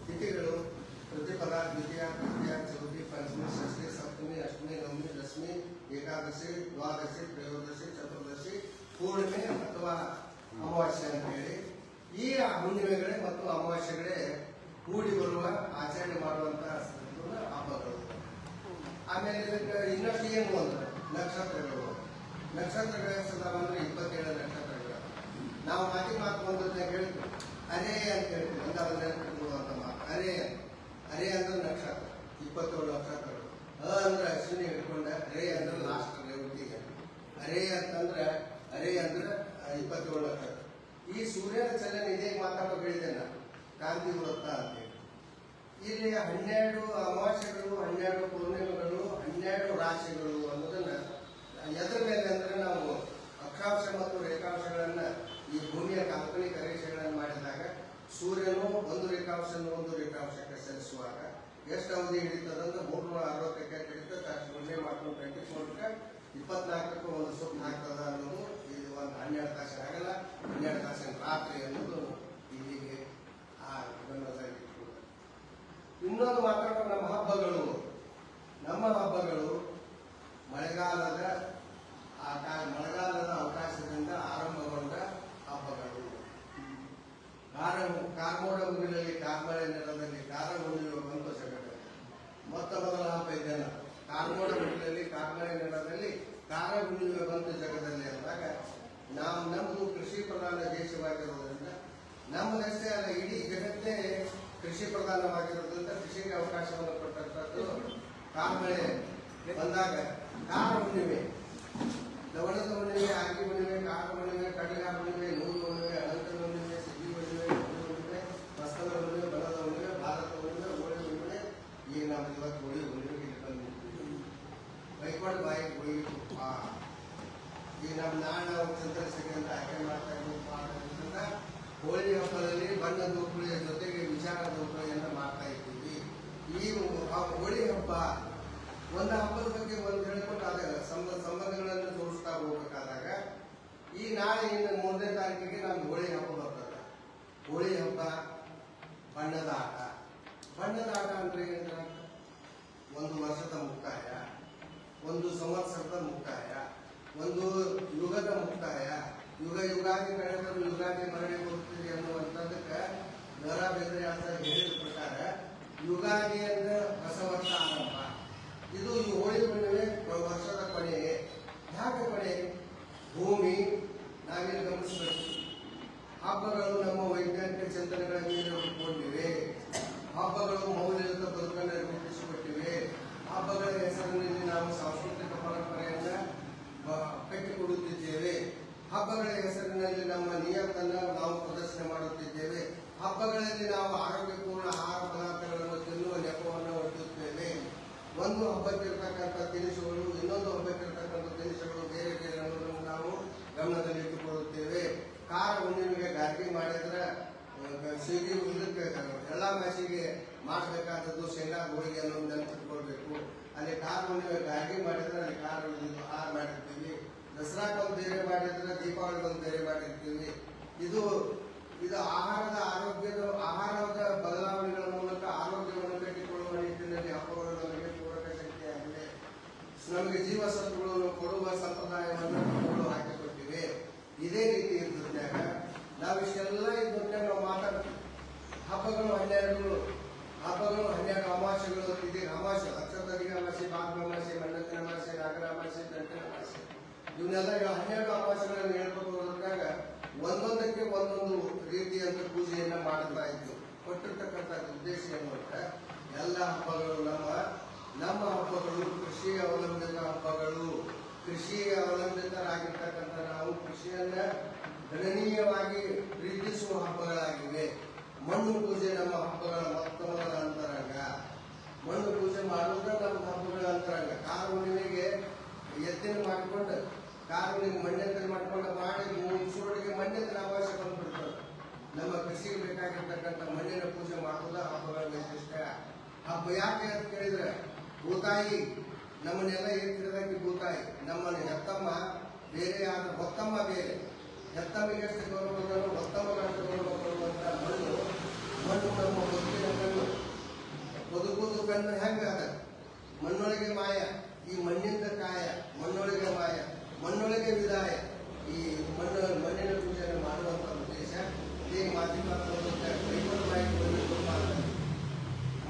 ತಿಥಿಗಳು ಪ್ರತಿಪದ, ದ್ವಿತೀಯ, ತೃತೀಯ, ಚತುರ್ಥಿ, ಪಂಚಮಿ, ಷಷ್ಠಿ, ಸಪ್ತಮಿ, ಅಷ್ಟಮಿ, ನವಮಿ, ದಶಮಿ, ಏಕಾದಶಿ, ದ್ವಾದಶಿ, ತ್ರಯೋದಶಿ, ಚತುರ್ದಶಿ, ಪೂರ್ಣಿಮೆ ಅಥವಾ ಅಮಾವಾಸ್ಯೆ ಅಂತ ಹೇಳಿ ಈ ಹುಣ್ಣಿಮೆಗಳೇ ಮತ್ತು ಅಮಾವಾಸ್ಯೆಗಳೇ ಕೂಡಿ ಬರುವ ಆಚರಣೆ ಮಾಡುವಂತಹ ಹಬ್ಬಗಳು. ಆಮೇಲೆ ಇದಕ್ಕೆ ಇನ್ನಷ್ಟು ಏನು ಅಂದ್ರೆ ನಕ್ಷತ್ರಗಳು. ನಕ್ಷತ್ರಗಳ ಸದಾವ ಅಂದ್ರೆ 27 ನಕ್ಷತ್ರಗಳು. ನಾವು ಮಾತು ಬಂದದ್ದಾಗ ಹೇಳ್ತೀವಿ ಅರೇ ಅಂತ ಹೇಳ್ತೀವಿ. ಒಂದಾದ್ರೆ ಕೊಡುವಂತ ಮಾತು ಅರೇ ಅಂದ್ರೆ ನಕ್ಷತ್ರ, 27 ನಕ್ಷತ್ರಗಳು. ಅಂದ್ರೆ ಅಶ್ವಿನಿ ಹಿಡ್ಕೊಂಡ, ರೇ ಅಂದ್ರೆ ಲಾಸ್ಟ್ ರೇವತಿಗೆ. ಅರೇ ಅಂತಂದ್ರೆ 27 ನಕ್ಷತ್ರ. ಈ ಸೂರ್ಯನ ಚಲನೆ ಇದೇ ಮಾತಾಡೋ ಹೇಳಿದೆ ನಾನು, ಕಾಂತಿ ವೃತ್ತ ಅಂತೇಳಿ. ಇಲ್ಲಿ 12 ಅಮಾವಾಸ್ಯೆಗಳು, 12 ಪೂರ್ಣಿಮೆಗಳು, 12 ರಾಶಿಗಳು ಅನ್ನೋದನ್ನ ಎದ್ರ ಮೇಲೆ ಅಂದ್ರೆ ನಾವು ಅಕ್ಷಾಂಶ ಮತ್ತು ರೇಖಾಂಶಗಳನ್ನ ಈ ಭೂಮಿಯ ಕಾಲ್ಪನಿಕ ರೇಖೆಗಳನ್ನು ಮಾಡಿದಾಗ ಸೂರ್ಯನು ಒಂದು ರೇಖಾಂಶ 60 ಎಕರೆ ಕಡಿತಕ್ಕೆ ಅಷ್ಟು ಉಂಡೆ ಮಾಡ್ಕೊಂಡು ಕಟ್ಟಿಕೊಂಡ್ರೆ 24ಕ್ಕೆ ಒಂದು ಸುತ್ತ ಹಾಕ್ತದ ಅನ್ನೋದು ಇದು ಒಂದು 12 ತಾಸಿನ ಆಗಲ್ಲ, 12 ತಾಸಿನ ರಾತ್ರಿ ಅನ್ನೋದು ಇಲ್ಲಿಗೆ ಆ ಗಮನದಲ್ಲಿ ಇಟ್ಕೊಳ್ತಾರೆ. ಇನ್ನೊಂದು ಮಾತಾಡೋ ನಮ್ಮ ಹಬ್ಬಗಳು ಮಳೆಗಾಲದ ಅವಕಾಶದಿಂದ ಆರಂಭಗೊಂಡ ಹಬ್ಬಗಳು. ಕಾರ್ಮೋಡ ಮುಗಿಲಲ್ಲಿ ಕಾರ್ಮಳೆ ನೆಲದಲ್ಲಿ ಕಾರ ಹುಣ್ಣಿಮೆ ಬಂತು ಜಗತ್ತಲ್ಲಿ. ಮೊತ್ತ ಮೊದಲ ಹಬ್ಬ ಇದೆಯಲ್ಲ, ಕಾರ್ಮೋಡ ಮುಗಿಲಲ್ಲಿ ಕಾರ್ಮಳೆ ನೆಲದಲ್ಲಿ ಕಾರ ಹುಣ್ಣಿಮೆ ಬಂತು ಜಗದಲ್ಲಿ ಅಂದಾಗ ನಮ್ಮದು ಕೃಷಿ ಪ್ರಧಾನ ದೇಶವಾಗಿರೋದ್ರಿಂದ ನಮ್ಮದಷ್ಟೇ ಅಲ್ಲ, ಇಡೀ ಜಗತ್ತೇ ಕೃಷಿ ಪ್ರಧಾನವಾಗಿರೋದ್ರಿಂದ ಕೃಷಿಗೆ ಅವಕಾಶವನ್ನು ಕೊಟ್ಟಂಥದ್ದು ಕಾರ್ಮಳೆ ಬಂದಾಗ ಕಾರ ಹುಣ್ಣಿಮೆ, ಲವಣದ ಹುಣ್ಣಿಮೆ, ಆಗಿ ಹುಣ್ಣಿಮೆ, ಕಾರ ಹುಣ್ಣಿಮೆ, ಕಡಲೆಗಾರ ಹುಣ್ಣಿಮೆ, ನೂರು ಹುಣ್ಣಿಮೆ, ಅನಂತರ ಹುಣ್ಣಿಮೆ, ಸಿಗಿ ಹುಣ್ಣಿಮೆ, ಹುಣ್ಣಿಮೆ, ಮಸ್ತದ ಹುಣ್ಣಿಮೆ, ಬಲದ ಹುಣ್ಣಿಮೆ, ಭಾರತ ಹುಣ್ಣಿಮೆ, ಹೋಳಿ ಹುಣ್ಣಿಮೆ. ಈಗ ನಾವು ಇವತ್ತು ಹೋಳಿ ಹುಣ್ಣಿಮೆಗೆ ಬಂದಿದ್ದೀವಿ. ಬೈಕೊಂಡು ಬಾಯಿ ಹೋಳಿಗೆ ಈಗ ನಮ್ಮ ನಾವು ಸಂತರಿಸಿಗೆ ಅಂತ ಆಯ್ಕೆ ಮಾಡ್ತಾ ಇದ್ದೀವಿ. ಹೋಳಿ ಹಬ್ಬದಲ್ಲಿ ಬಣ್ಣದ ಉಪಳಿಯ ಜೊತೆಗೆ ವಿಚಾರದ ಉಪಳಿಯನ್ನು ಮಾಡ್ತಾ ಇದ್ದೀವಿ. ಈ ಹೋಳಿ ಹಬ್ಬ ಒಂದು ಹಬ್ಬದ ಬಗ್ಗೆ ಒಂದು ಹೇಳ್ಕೊಂಡು ಅದ ಸಂಬಂಧಗಳನ್ನು ಜೋಡಿಸ್ತಾ ಹೋಗ್ಬೇಕಾದಾಗ ಈ ನಾಳೆ ಇನ್ನು 3ನೇ ತಾರೀಕಿಗೆ ನಮ್ಗೆ ಹೋಳಿ ಹಬ್ಬ ಬರ್ತದೆ. ಹೋಳಿ ಹಬ್ಬ ಬಣ್ಣದ ಆಟ ಅಂದ್ರೆ ಏನಂದ್ರೆ ಒಂದು ವರ್ಷದ ಮುಕ್ತಾಯ, ಒಂದು ಸಂವತ್ಸರದ ಮುಕ್ತಾಯ, ಒಂದು ಯುಗದ ಮುಕ್ತಾಯ. ಯುಗಾದಿ ಕಳೆದರೂ ಯುಗಾದಿ ಮರಳಿ ಬರುತ್ತದೆ ಅನ್ನುವಂಥದ್ದಕ್ಕೆ ದ.ರಾ. ಬೇಂದ್ರೆಯವರು ಹೇಳಿದ ಪ್ರಕಾರ ಯುಗಾದಿ ಅಂದ್ರೆ ಹೊಸ ವರ್ಷ ಆರಂಭ. ಇದು ಈ ಹೋಳಿ ಹುಣ್ಣಿಮೆ ವರ್ಷದ ಕೊನೆ. ಯಾಕೆ ಕೊನೆ? ಭೂಮಿ ನಾವೇನು ಗಮನಿಸಬೇಕು, ಹಬ್ಬಗಳು ನಮ್ಮ ವೈಜ್ಞಾನಿಕ ಚಿಂತನೆಗಳ ಮೇಲೆ ಹುಟ್ಟಿಕೊಂಡಿವೆ. ಹಬ್ಬಗಳು ಮೌಲ್ಯಯುತ ಬದುಕನ್ನು ರೂಪಿಸಿಕೊಟ್ಟಿವೆ. ಹಬ್ಬಗಳ ಹೆಸರಿನಲ್ಲಿ ನಾವು ಸಾಂಸ್ಕೃತಿಕ ಪರಂಪರೆಯನ್ನ ಕಟ್ಟಿಕೊಡುತ್ತಿದ್ದೇವೆ. ಹಬ್ಬಗಳ ಹೆಸರಿನಲ್ಲಿ ನಮ್ಮ ನಿಯಮವನ್ನು ನಾವು ಪ್ರದರ್ಶನ ಮಾಡುತ್ತಿದ್ದೇವೆ. ಹಬ್ಬಗಳಲ್ಲಿ ನಾವು ಆರೋಗ್ಯಪೂರ್ಣ ಆಹಾರ ಪದಾರ್ಥಗಳನ್ನು ತಿನ್ನುವ ನೆಪವನ್ನು ಹೊಂದುತ್ತೇವೆ. ಒಂದು ಹಬ್ಬಕ್ಕಿರ್ತಕ್ಕಂಥ ತಿನಿಸುಗಳು ಇನ್ನೊಂದು ಹಬ್ಬಕ್ಕಿರ್ತಕ್ಕಂಥ ತಿನಿಸುಗಳು ಬೇರೆ ಬೇರೆ ಅನ್ನೋದನ್ನು ನಾವು ಗಮನದಲ್ಲಿಟ್ಟುಕೊಳ್ಳುತ್ತೇವೆ. ಕಾರ ಹುಣ್ಣಿಮೆಗೆ ಗಾರ್ಗಿ ಮಾಡಿದ್ರೆ ಸಿಗಿ ಇದಕ್ಕೆ ಎಲ್ಲ ಮಾಸಿಗೆ ಮಾಡಬೇಕಾದದ್ದು ಶೇಂಗಾ ಹೋಳಿಗೆ ಅನ್ನೋದು ನೆನಪಿಟ್ಕೊಳ್ಬೇಕು. ಅಲ್ಲಿ ಕಾರ ಹುಣ್ಣಿಮೆ ಗಾರ್ಗಿ ಮಾಡಿದ್ರೆ ಅಲ್ಲಿ ಕಾರ ಆಹಾರ ಮಾಡಿರ್ತೀವಿ. ದಸರಾಕ್ಕೊಂದು ಬೇರೆ ಮಾಡಿದ್ರೆ ದೀಪಾವಳಿಗೊಂದು ಬೇರೆ ಮಾಡಿರ್ತೀವಿ. ಇದು ಆಹಾರದ ಬದಲಾವಣೆಗಳ ಮೂಲಕ ಆರೋಗ್ಯವನ್ನು ಕಟ್ಟಿಕೊಳ್ಳುವ ನಿಟ್ಟಿನಲ್ಲಿ ಹಬ್ಬಗಳು ನಮಗೆ ಪೂರಕ ಶಕ್ತಿಯಾಗಿದೆ. ನಮಗೆ ಜೀವಸತ್ವಗಳನ್ನು ಕೊಡುವ ಸಂಪ್ರದಾಯವನ್ನು ಹಬ್ಬಗಳು ಹಾಕಿಕೊಟ್ಟಿವೆ. ಇದೇ ರೀತಿ ಇದ್ದಾಗ ನಾವಿಷ್ಟೆಲ್ಲ ಇದ್ದಾಗ ನಾವು ಮಾತಾಡ್ತೀವಿ. ಹಬ್ಬಗಳು 12 ಅಮಾವಾಸ್ಯೆಗಳು. ಇದೀಗ ಅಮಾವಾಸ್ಯೆ, ಅಕ್ಷತರಿಗೆ ಅಮಾವಾಸ್ಯೆ, ಭಾಗ ಅಮಾವಾಸ್ಯೆ, ಮಣ್ಣತ್ತಿನ ಅಮಾವಾಸ್ಯೆ, ನಾಗರ ಅಮಾವಾಸ್ಯೆ, ಗಂಟಿನ ಅಮಾವಾಸ್ಯೆ, ಇವನ್ನೆಲ್ಲ 12 ಅಮಾವಾಸ್ಯೆಗಳನ್ನು ಹೇಳ್ಕೊಂಡು ಹೋದಾಗ ಒಂದೊಂದಕ್ಕೆ ಒಂದೊಂದು ರೀತಿಯಂತ ಪೂಜೆಯನ್ನ ಮಾಡ್ತಾ ಇತ್ತು. ಕೊಟ್ಟಿರ್ತಕ್ಕಂಥ ಉದ್ದೇಶ ಏನು ಅಂದ್ರೆ ಎಲ್ಲ ಹಬ್ಬಗಳು ನಮ್ಮ ಹಬ್ಬಗಳು ಕೃಷಿ ಅವಲಂಬಿತ ಹಬ್ಬಗಳು. ಕೃಷಿ ಅವಲಂಬಿತರಾಗಿರ್ತಕ್ಕಂಥ ನಾವು ಕೃಷಿಯನ್ನ ಗಣನೀಯವಾಗಿ ಪ್ರೀತಿಸುವ ಹಬ್ಬಗಳಾಗಿವೆ. ಮಣ್ಣು ಪೂಜೆ ನಮ್ಮ ಹಬ್ಬಗಳ ಮೊತ್ತಮದ ಅಂತರಂಗ. ಮಣ್ಣು ಪೂಜೆ ಮಾಡುವುದೇ ನಮ್ಮ ಹಬ್ಬಗಳ ಅಂತರಂಗ. ಕಾರ ಹುಣ್ಣಿಮೆಗೆ ಎತ್ತಿನ ಮಾಡಿಕೊಂಡು ಕಾರುಗಳಿಗೆ ಮಣ್ಣೆತ್ತಲು ಮಾಡ್ಕೊಂಡು ಮಾಡಿ ಮುಗಿಸೋರಿಗೆ ಮಣ್ಣೆತ್ತಲ ಅವಶ್ಯ ಬಂದ್ಬಿಡ್ತಾರೆ. ನಮ್ಮ ಕೃಷಿಗೆ ಬೇಕಾಗಿರ್ತಕ್ಕಂಥ ಮಣ್ಣಿನ ಪೂಜೆ ಮಾಡುವುದ ಹಬ್ಬಗಳ ವೈಶಿಷ್ಟ್ಯ. ಹಬ್ಬ ಯಾಕೆ ಅಂತ ಕೇಳಿದ್ರೆ ಭೂತಾಯಿ ನಮ್ಮನ್ನೆಲ್ಲ ಎತ್ತಿರದಾಗಿ ಭೂತಾಯಿ ನಮ್ಮನ್ನು ಹೆತ್ತಮ್ಮ ಬೇರೆ ಆದ ಹೊತ್ತಮ್ಮ ಬೇರೆ. ಹೆತ್ತಮ್ಮಿಗೆ ಎಷ್ಟು ಗೌರವ ಹೊತ್ತಮ್ಮಗಷ್ಟು ಗೌರವ ಕೊಡುವಂತ ಮಣ್ಣು ನಮ್ಮ ಬದುಕಿನ ಕಣ್ಣು. ಬದುಕುವುದು ಕಣ್ಣು ಹೆಂಗ ಅದ? ಮಣ್ಣೊಳಗೆ ಮಾಯ, ಈ ಮಣ್ಣಿಂದ ಕಾಯ, ಮಣ್ಣೊಳಗೆ ಮಾಯ, ಮಣ್ಣೊಳಗೆ ವಿದಾಯ. ಈ ಮಣ್ಣಿನ ಪೂಜೆಯನ್ನು ಮಾಡುವಂತ ಉದ್ದೇಶ ಈ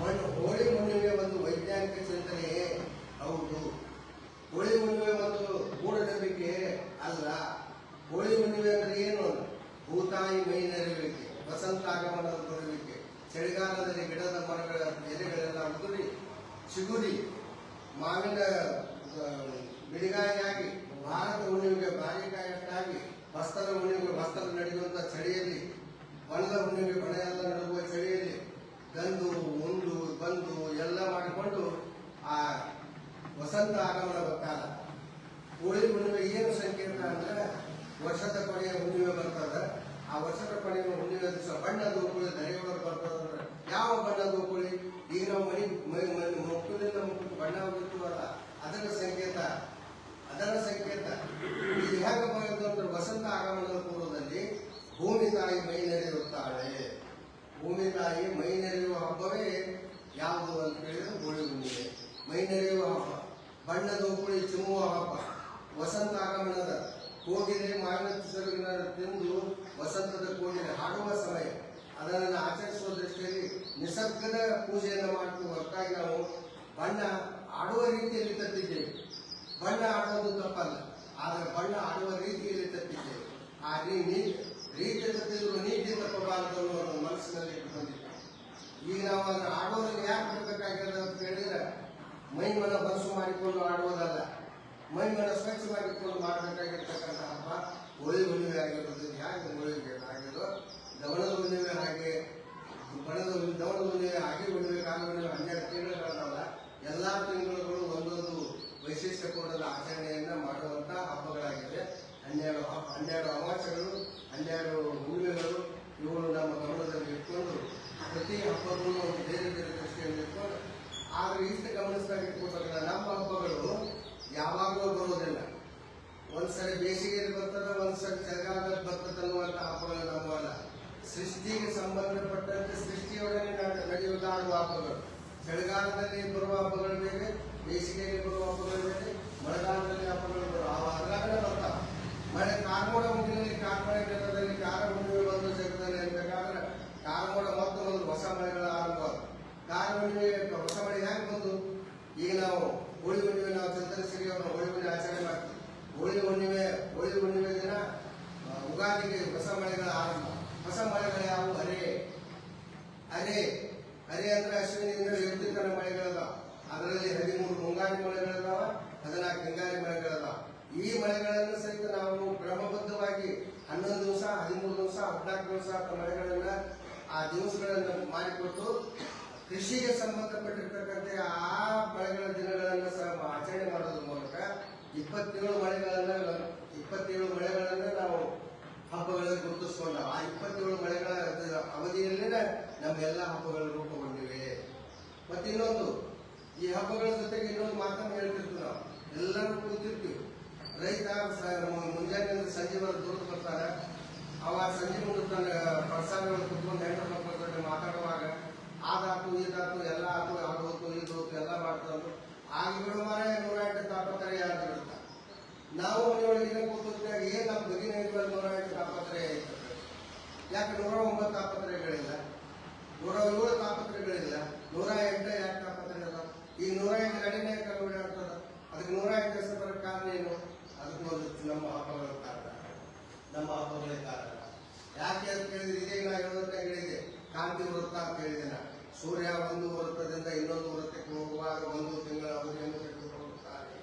ಮಣ್ಣು. ಹೋಳಿ ಹುಣ್ಣಿಮೆ ಒಂದು ವೈಜ್ಞಾನಿಕ ಚಿಂತನೆಯೇ ಹೌದು. ಹೋಳಿ ಹುಣ್ಣಿಮೆ ಒಂದು ಮೂಢನಂಬಿಕೆ ಅಲ್ಲ. ಹೋಳಿ ಹುಣ್ಣಿಮೆ ಅಂದ್ರೆ ಏನು? ಭೂತಾಯಿ ಮೈ ನೆರವೇರಿಕೆ, ವಸಂತ ಆಗಮನದ ಬರುವಿಕೆ, ಚಳಿಗಾಲದಲ್ಲಿ ಗಿಡದ ಮರಗಳ ಎಲೆಗಳೆಲ್ಲ ಉದುರಿ ಚಿಗುರಿ ಮಾವಿನ ಬಿಡಿಗಾಯಿಯಾಗಿ, ಭಾರತ ಹುಣ್ಣಿಮೆಗೆ ಬಾರಿಕಾಯಷ್ಟಾಗಿ, ಬಸ್ತದ ಹುಣ್ಣಿಮೆಗೆ ಬಸ್ತದ ನಡೆಯುವಂತ ಚಳಿಯಲ್ಲಿ, ಬಣದ ಹುಣ್ಣಿಮೆಗೆ ಬಣೆಲ್ಲ ನಡುವ ಚಳಿಯಲ್ಲಿ ಗಂದು ಮುಂದು ಬಂದು ಎಲ್ಲ ಮಾಡಿಕೊಂಡು ಆ ವಸಂತ ಆಗಮನ ಕಾಲ. ಹೋಳಿ ಹುಣ್ಣಿಮೆ ಏನು ಸಂಕೇತ ಅಂದ್ರೆ ವರ್ಷದ ಕೊನೆಯ ಹುಣ್ಣಿಮೆ ಬರ್ತದೆ. ಆ ವರ್ಷದ ಕೊನೆಯ ಹುಣ್ಣಿಮೆ ದಿವಸ ಬಣ್ಣದ ಹೂಕುಳಿ ದರೆಯೊಳಗೆ ಬರ್ತದಂದ್ರೆ ಯಾವ ಬಣ್ಣದ ಹೂಕುಳಿ? ಈಗ ನಾವು ಮಕ್ಕಳಿಂದ ತಾಯಿ ಮೈ ನೆರೆಯುತ್ತಾಳೆ. ಭೂಮಿ ತಾಯಿ ಮೈ ನೆರೆಯುವ ಹಬ್ಬವೇ ಯಾವುದು ಅಂತ ಹೇಳಿದ್ರೆ ಹೋಳಿ ಹುಣ್ಣಿಮೆ. ಮೈ ನೆರೆಯುವ ಹಬ್ಬ, ಬಣ್ಣದ ಉಗುಳಿ ಚಿಮ್ಮುವ ಹಬ್ಬ, ವಸಂತ ಆಗಮನದ ಕೋಗಿಲೆ ಮಾವಿನ ಸೆರಗಿನ ತಿಂದು ವಸಂತದ ಕೋಗಿಲೆ ಹಾಡುವ ಸಮಯ. ಅದನ್ನು ಆಚರಿಸುವ ದೃಷ್ಟಿಯಲ್ಲಿ ನಿಸರ್ಗದ ಪೂಜೆಯನ್ನು ಮಾಡ್ತೀವಿ ಹೊರತಾಗಿ ನಾವು ಬಣ್ಣ ಆಡುವ ರೀತಿಯಲ್ಲಿ ತಪ್ಪಿದ್ದೇವೆ. ಬಣ್ಣ ಆಡೋದು ತಪ್ಪಲ್ಲ, ಆದರೆ ಬಣ್ಣ ಆಡುವ ರೀತಿಯಲ್ಲಿ ತಪ್ಪಿದ್ದೇವೆ. ಆ ರೀತಿ ತಪ್ಪಿದ್ರು ನೀತಿ ತಪ್ಪಬಾರದು ಅನ್ನೋ ಮನಸ್ಸಿನಲ್ಲಿ ಇಟ್ಕೊಂಡಿದ್ದೇವೆ. ಈಗ ನಾವು ಅದನ್ನು ಆಡೋದನ್ನು ಯಾಕೆ ಬಿಡಬೇಕಾಗಿದೆ ಅಂತ ಹೇಳಿದ್ರೆ ಮೈ ಮನ ಬನಸು ಮಾಡಿಕೊಂಡು ಆಡುವುದಲ್ಲ, ಮೈ ಮನ ಸ್ವಚ್ಛ ಮಾಡಿಕೊಂಡು ಮಾಡಬೇಕಾಗಿರ್ತಕ್ಕಂಥ ಹಬ್ಬ ಹೋಳಿ ಹುಣ್ಣಿಮೆ ಆಗಿರೋದು. ಹೇಗೆ ಹೋಳಿ ಆಗಿರೋ ದವಣದ ಹುಣ್ಣಿಮೆ ಹಾಗೆ, ದವಣದ ಹುಣ್ಣಿಮೆ ಹಾಗೆ ಹುಣ್ಣಿಮೆ, ಕಾಲ ಹುಣ್ಣಿಮೆ 12 ತಿಂಗಳುಗಳಲ್ಲ. ಎಲ್ಲ ತಿಂಗಳುಗಳು ಒಂದೊಂದು ವೈಶಿಷ್ಟ್ಯಪೂರ್ಣದ ಆಚರಣೆಯನ್ನ ಮಾಡುವಂತ ಹಬ್ಬಗಳಾಗಿವೆ. 12 ಅಮಾವಾಸ್ಯೆಗಳು, 12 ಹುಣ್ಣಿಮೆಗಳು, ಇವುಗಳು ನಮ್ಮ ಗಮನದಲ್ಲಿ ಇಟ್ಕೊಂಡು ಪ್ರತಿ ಹಬ್ಬಗಳು ಒಂದು ಬೇರೆ ಬೇರೆ ದೃಷ್ಟಿಯಲ್ಲಿ ಇಟ್ಕೊಂಡು, ಆದ್ರೆ ಇಷ್ಟು ಗಮನಿಸಿದಾಗ ಇಟ್ಕೊಳ್ಬೇಕಲ್ಲ, ನಮ್ಮ ಹಬ್ಬಗಳು ಯಾವಾಗಲೂ ಬರೋದಿಲ್ಲ. ಒಂದ್ಸರಿ ಬೇಸಿಗೆಯಲ್ಲಿ ಬರ್ತದೆ, ಒಂದ್ಸರಿ ಚಳಿಗಾಲದಲ್ಲಿ ಬರ್ತದೆ ಅನ್ನುವಂಥ ಹಬ್ಬಗಳು ನಮ್ಮಲ್ಲ. ಸೃಷ್ಟಿಗೆ ಸಂಬಂಧಪಟ್ಟಂತೆ ಸೃಷ್ಟಿಯೊಡನೆ ನಡೆಯುವುದಾಡುವ ಹಬ್ಬಗಳು. ಚಳಿಗಾಲದಲ್ಲಿ ಬರುವ ಹಬ್ಬಗಳು ಬೇರೆ, ಬೇಸಿಗೆಯಲ್ಲಿ ಬರುವ ಹಬ್ಬಗಳು ಬೇರೆ, ಮಳೆಗಾಲದಲ್ಲಿ ಹಬ್ಬಗಳು ಅದರಾಗಲೇ ಬರ್ತಾವ. ಮಳೆ ಕಾರ್ಮೋಡ ಮುಂದಿನಲ್ಲಿ ಕಾರ್ಮಳೆ ನೆಲದಲ್ಲಿ ಕಾರ ಹುಣ್ಣಿಮೆ ಬಂದು ಜಗದಲ್ಲಿ ಅನ್ಬೇಕಾದ್ರೆ ಕಾರ್ಮೋಡ ಮತ್ತು ಒಂದು ಹೊಸ ಮಳೆಗಳ ಆರಂಭ. ಕಾರ ಹುಣ್ಣಿಮೆ ಹೊಸ ಮಳೆ ಯಾಕೆ ಬಂದು? ಈಗ ನಾವು ಹೋಳಿ ಹುಣ್ಣಿಮೆ ನಾವು ಚಂದ್ರಸಿರಿ ಅವರ ಹೋಳಿ ಹುಣ್ಣಿಮೆ ಆಚರಣೆ ಮಾಡ್ತೀವಿ. ಹೋಳಿ ಹುಣ್ಣಿಮೆ ದಿನ ಉಗಾದಿಗೆ ಹೊಸ ಮಳೆಗಳ ಆರಂಭ. ಹೊಸ ಮಳೆಗಳು ಯಾವುವು? ಅರೆ ಅಂದ್ರೆ ಅಶ್ವಿನಿಯಿಂದ ಎತ್ತಿನ ಮಳೆಗಳದಾವ. ಅದರಲ್ಲಿ 13 ಮುಂಗಾರಿ ಮಳೆಗಳದಾವ, 14 ಹಿಂಗಾರಿ ಮಳೆಗಳದಾವ. ಈ ಮಳೆಗಳನ್ನು ಸಹಿತ ನಾವು ಕ್ರಮಬದ್ಧವಾಗಿ 11 ದಿವಸ, 13 ದಿವಸ, 14 ದಿವಸ ಮಳೆಗಳನ್ನ ಆ ದಿವಸಗಳನ್ನು ಮಾಡಿಕೊಟ್ಟು ಕೃಷಿಗೆ ಸಂಬಂಧಪಟ್ಟಿರ್ತಕ್ಕಂಥ ಆ ಮಳೆಗಳ ದಿನಗಳನ್ನು ಸಹ ಆಚರಣೆ ಮಾಡೋದ್ರ ಮೂಲಕ 27 ಮಳೆಗಳನ್ನ ನಾವು ಹಬ್ಬಗಳಲ್ಲಿ ಗುರುತಿಸಿಕೊಂಡ. ಆ 27 ಮಳೆಗಳ ಅವಧಿಯಲ್ಲೇ ನಮ್ಮೆಲ್ಲ ಹಬ್ಬಗಳು ರೂಪುಗೊಂಡಿವೆ. ಮತ್ತೆ ಇನ್ನೊಂದು, ಈ ಹಬ್ಬಗಳ ಜೊತೆಗೆ ಇನ್ನೊಂದು ಮಾತನ್ನು ಹೇಳ್ತಿರ್ತೀವಿ ನಾವು. ಎಲ್ಲರೂ ಕೂತಿರ್ತೀವಿ. ರೈತ ಮುಂಜಾನೆ ಸಂಜೆವರೆಗೆ ದುಡ್ಡು ಬರ್ತಾರೆ. ಅವ ಸಂಜೆ ಮುಂದೆ ತನ್ನ ಪ್ರಸಾದಗಳು ಕುತ್ಕೊಂಡು ಹೆಂಡ್ರ ಮಕ್ಕಳ ಜೊತೆ ಮಾತಾಡುವಾಗ ಆದಾತು ಇದಾತು ಎಲ್ಲ ಆತು, ಅದು ಹೋತು ಇದು ಹೋತು ಎಲ್ಲ ಮಾಡ್ತಾರೆ. ಆಗ ಬಿಡು ಮಾರ 108 ತಾಪತ್ರಯ ಆಗಿರುತ್ತೆ. ನಾವು ಮನೆಯೊಳಗಿನ ಕೂತಿದ್ದಾಗ ಏನ್ ನಮ್ಮ ಬಗಿನ 108 ತಾಪತ್ರಯ ಆಯ್ತು. ಯಾಕೆ 109 ತಾಪತ್ರಯಗಳಿಲ್ಲ, 107 ತಾಪತ್ರಯಗಳಿಲ್ಲ, 108 ಯಾಕೆ ತಾಪತ್ರಯ ಅದ? ಈ 108 ಗಾಡಿನೇ ಓಡಾಡ್ತದ. ಅದಕ್ಕೆ 108 ಹೆಸರು ಬರೋಕ್ಕೆ ಕಾರಣ ಏನು? ಅದಕ್ಕೆ ಒಂದು ನಮ್ಮ ಹಬ್ಬಗಳ ಕಾರಣ, ನಮ್ಮ ಹಬ್ಬಗಳೇ ಕಾರಣ. ಯಾಕೆ ಅಂತ ಕೇಳಿದ್ರೆ ಇದೇ ನಾ ಹೇಳಿದೆ, ಕಾಂತಿ ವೃತ್ತ ಅಂತ ಹೇಳಿದೆ. ನಾ ಸೂರ್ಯ ಒಂದು ವೃತ್ತದಿಂದ ಇನ್ನೊಂದು ವೃತ್ತಕ್ಕೆ ಹೋಗುವಾಗ 1 ತಿಂಗಳ ಅವಧಿಯನ್ನು ತೆಗೆದುಕೊಳ್ಳುತ್ತಾರೆ.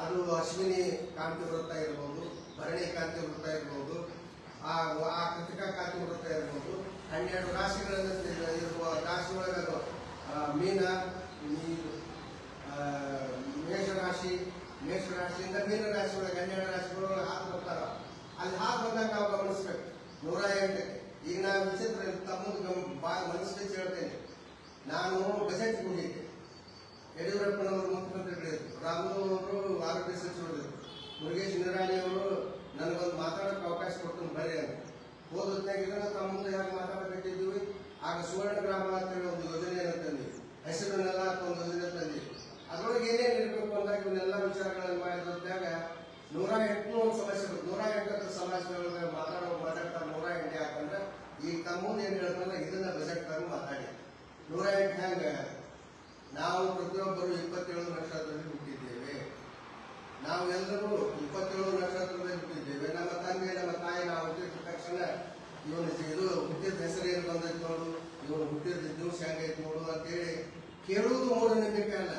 ಅದು ಅಶ್ವಿನಿ ಕಾಂತಿ ವೃತ್ತ ಇರಬಹುದು, ಭರಣಿ ಕಾಂತಿ ವೃತ್ತ ಇರಬಹುದು, ಆ ಕೃತಿಕಾ ಕಾಂತಿ ವೃತ್ತ ಇರಬಹುದು. 12 ರಾಶಿಗಳನ್ನು ಇರುವ ರಾಶಿ ಒಳಗೆ ಮೀನ, ಮೇಷರಾಶಿಯಿಂದ ಮೀನ ರಾಶಿ ಒಳಗೆ 12 ರಾಶಿಗಳು ಹಾಕಿ ಬರ್ತಾರ. ಅಲ್ಲಿ ಹಾಕಿ ಬಂದಾಗ ನಾವು ಗಮನಿಸ್ಬೇಕು 108ಕ್ಕೆ. ಈಗ ನಾನು ವಿಚಿತ್ರ ತಮ್ಮ ಮನಸ್ಸಿಗೆ ಹೇಳ್ತೇನೆ. ನಾನು ಬಜೆಟ್ ಹೋಗಿದ್ದೆ, ಯಡಿಯೂರಪ್ಪನವರು ಮುಖ್ಯಮಂತ್ರಿಗಳಿದ್ರು, ರಾಮನವರು ಆರೋಗ್ಯ ಸಚಿವರಿದ್ರು, ಮುರುಗೇಶ್ ನಿರಾಣಿ ಅವರು ನನಗೊಂದು ಮಾತಾಡೋಕೆ ಅವಕಾಶ ಕೊಟ್ಟು ಬರೀ ಅಂತ ಹೋದ್ನಾಗ ತಮ್ಮ ಮುಂದೆ ಯಾಕೆ ಮಾತಾಡಬೇಕಿದ್ದೀವಿ. ಆಗ ಸುವರ್ಣ ಗ್ರಾಮ ಅಂತ ಹೇಳಿ ಒಂದು ಯೋಜನೆಯನ್ನು ತಂದಿವಿ, ಹೆಸರನ್ನೆಲ್ಲ ಒಂದು ಯೋಜನೆ ತಂದಿವಿ. ಅದರೊಳಗೆ ಏನೇನು ಇರಬೇಕು ಅಂದಾಗ ಇವನ್ನೆಲ್ಲ ವಿಚಾರಗಳನ್ನು ಮಾಡಿದಾಗ 108 ಸಮಸ್ಯೆಗಳು, 108 ಸಮಸ್ಯೆಗಳ ಮಾತಾಡ್ತಾರೆ. 108 ಯಾಕಂದ್ರೆ ಈಗ ತಮ್ಮ ಮುಂದೆ ಏನ್ ಹೇಳ್ತಾರಲ್ಲ ಇದನ್ನ ಬಜೆಟ್ ತಂದು ಮಾತಾಡಿ 108 ಹೆಂಗ. ನಾವು ಪ್ರತಿಯೊಬ್ಬರು 27 ನಕ್ಷತ್ರದಲ್ಲಿ ಹುಟ್ಟಿದ್ದೇವೆ. ನಾವು ಎಲ್ಲರೂ 27 ನಕ್ಷತ್ರದಲ್ಲಿ ಹುಟ್ಟಿದ್ದೇವೆ. ನಮ್ಮ ತಂದೆ ನಮ್ಮ ತಾಯಿ ನಾವು ಹುಟ್ಟಿದ ತಕ್ಷಣ ಇವನು ಇದು ಹುಟ್ಟಿದ ಹೆಸರು ಏನು ಬಂದೈತೆ ನೋಡು, ಇವನು ಹುಟ್ಟಿದ ದಿವಸ ಹೆಂಗೈತೆ ನೋಡು ಅಂತೇಳಿ ಕೇಳುವುದು ಮೂಢನಂಬಿಕೆ ಅಲ್ಲ,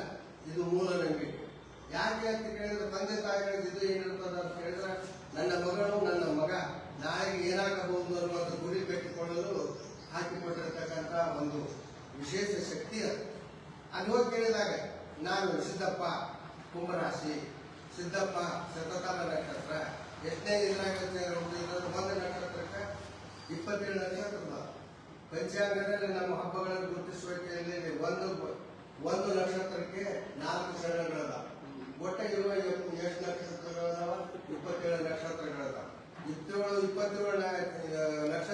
ಇದು ಮೂಲ ನಂಬಿಕೆ. ಯಾಕೆ ಅಂತ ಕೇಳಿದ್ರೆ ತಂದೆ ತಾಯಿಗಳಿಗೆ ಇದು ಏನಿರ್ತದ ಅಂತ ಹೇಳಿದ್ರೆ ನನ್ನ ಮಗಳು ನನ್ನ ಮಗ ನಾಳೆಗೆ ಏನಾಗಬಹುದು ಅನ್ನುವಂಥ ಗುರಿ ಕಟ್ಟಿಕೊಳ್ಳಲು ಹಾಕಿಕೊಟ್ಟಿರ್ತಕ್ಕಂಥ ಒಂದು ವಿಶೇಷ ಶಕ್ತಿ ಅದು. ಅಲ್ಲಿ ಹೋಗಿ ಕೇಳಿದಾಗ ನಾನು ಸಿದ್ದಪ್ಪ ಕುಂಭರಾಶಿ, ಸಿದ್ದಪ್ಪ ಶತತಾರ ನಕ್ಷತ್ರ, ಎಷ್ಟನೇ ಇದ್ರಾಗ 1 ನಕ್ಷತ್ರಕ್ಕೆ 27 ನಕ್ಷತ್ರದ ಪಂಚಾಂಗದಲ್ಲಿ ನಮ್ಮ ಹಬ್ಬಗಳನ್ನು ಗುರುತಿಸುವಿಕೆಯಲ್ಲಿ ಒಂದು ನಕ್ಷತ್ರಕ್ಕೆ 4 ಶರಣಗಳದ. ಒಟ್ಟಿಗೆ ಇರುವ ಎಷ್ಟು ನಕ್ಷತ್ರಗಳದಾವ? 27 ನಕ್ಷತ್ರಗಳದಾವ. 27 ನಕ್ಷತ್ರ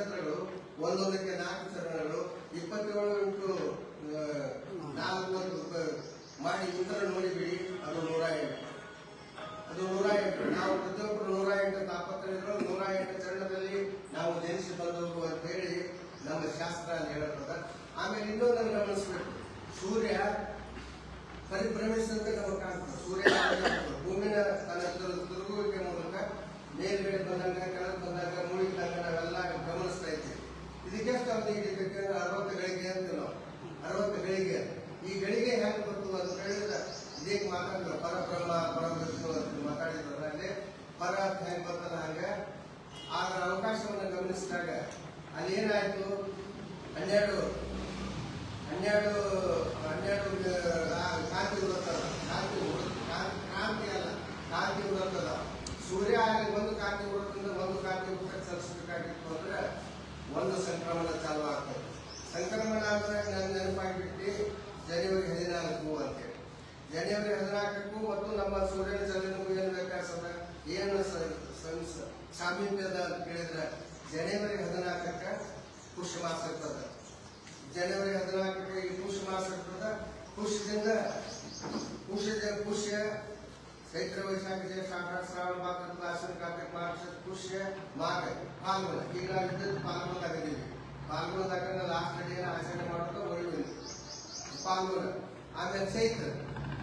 27x4 ಮಾಡಿ ಉತ್ತರ ನೋಡಿಬಿಡಿ. ಅದು 108. ಅದು 108. ನಾವು ಪ್ರತಿಯೊಬ್ಬರು 108 ತಾಪತ್ರಯಗಳು 108 ಚರಣದಲ್ಲಿ ನಾವು ಜನಿಸಿ ಬಂದವರು ಅಂತ ಹೇಳಿ ನಮ್ಮ ಶಾಸ್ತ್ರ ಅಲ್ಲಿ ಹೇಳುತ್ತದೆ. ಆಮೇಲೆ ಇನ್ನೊಂದನ್ನು ಗಮನಿಸಬೇಕು. ಸೂರ್ಯ ಪರಿಭ್ರಮಿಸಿದಂತೆ ನಮಗೆ ಕಾಣ್ತದೆ. ಸೂರ್ಯ ಭೂಮಿನ ತನ್ನ ತಿರುಗುವಿಕೆ ಮೂಲಕ ಮೇಲ್ಗಡೆ ಬಂದಾಗ ಕೆಳಗೆ ಬಂದಾಗ ಮುಳುಗಿದಾಗ ನಾವೆಲ್ಲ ಗಮನಿಸ್ತಾ ಇದ್ದೀವಿ. ಇದಕ್ಕೆಷ್ಟು ಅವಧಿ ಹಿಡಿಬೇಕು? 60 ಗಳಿಗೆ ಅಂತ ನಾವು 60 ಗಳಿಗೆ. ಈ ಗಳಿಗೆ ಹೇಗೆ ಬರ್ತದೆ ಅಂತ ಹೇಳಿದ್ರೆ ಇದಕ್ಕೆ ಮಾತಾಡಿದ್ರು ಪರಬ್ರಹ್ಮ ಪರಬ್ರಹ್ಮ ಅಂತ ಮಾತಾಡಿದ್ರಲ್ಲ, ಅಲ್ಲಿ ಪರ ಹೆಂಗೆ ಬರ್ತದ ಹಂಗೆ ಅದರ ಅವಕಾಶವನ್ನು ಗಮನಿಸಿದಾಗ ಅಲ್ಲಿ ಏನಾಯ್ತು? 12 ಕಾಂತಿ ಬರ್ತದ. ಕ್ರಾಂತಿ ಅಲ್ಲ, ಕಾಂತಿ ಬರ್ತದ. ಸೂರ್ಯ ಆಗಿ ಒಂದು ಕಾಂತಿ ಬರೋದ್ರಿಂದ ಒಂದು ಕಾಂತಿ ಊಟಕ್ಕೆ ಸಲ್ಲಿಸಬೇಕಾಗಿತ್ತು ಅಂದ್ರೆ ಒಂದು ಸಂಕ್ರಮಣ ಚಾಲು ಆಗ್ತದೆ. ಸಂಕ್ರಮಣ ಅಂದ್ರೆ ನನ್ನ ನೆನಪಾಗಿಬಿಟ್ಟು ಜನವರಿ 14 ಅಂತೇಳಿ. ಜನವರಿ 14ಕ್ಕೂ ಮತ್ತು ನಮ್ಮ ಸೂರ್ಯನ ಚಲನೆಗೂ ಏನು ವ್ಯತ್ಯಾಸ ಅದ? ಏನು ಸಾಮೀಪ್ಯದ ಅಂತ ಕೇಳಿದ್ರೆ ಜನವರಿ 14ಕ್ಕೆ ಪುಷ್ಯ ಮಾಸ ಇರ್ತದೆ. ಜನವರಿ 14ಕ್ಕೆ ಈ ಪುಷ್ಯ ಮಾಸ ಇರ್ತದೆ. ಪುಷ್ಯ ಚೈತ್ರ ವೈಶಾಖ ಜ್ಯೇಷ್ಠ ಆಷಾಢ ಶ್ರಾವಣ ಭಾದ್ರ ಆಶ್ವಿನ ಕಾರ್ತಿಕ ಮಾರ್ಚ ಪುಷ್ಯ ಮಾಘ ಫಾಲ್ಗುಣ. ಈಗ ನಾವು ಇದ್ದದ್ದು ಫಾಲ್ಗುಣದಾಗಿದ್ದೀವಿ. ಫಾಲ್ಗುಣದಾಗ ಲಾಸ್ಟ್ ಡೇನ ಆಚರಣೆ ಮಾಡೋದು ಒಳ್ಳೆ ಫಾಲ್ಗುಣ. ಆಮೇಲೆ ಚೈತ್ರ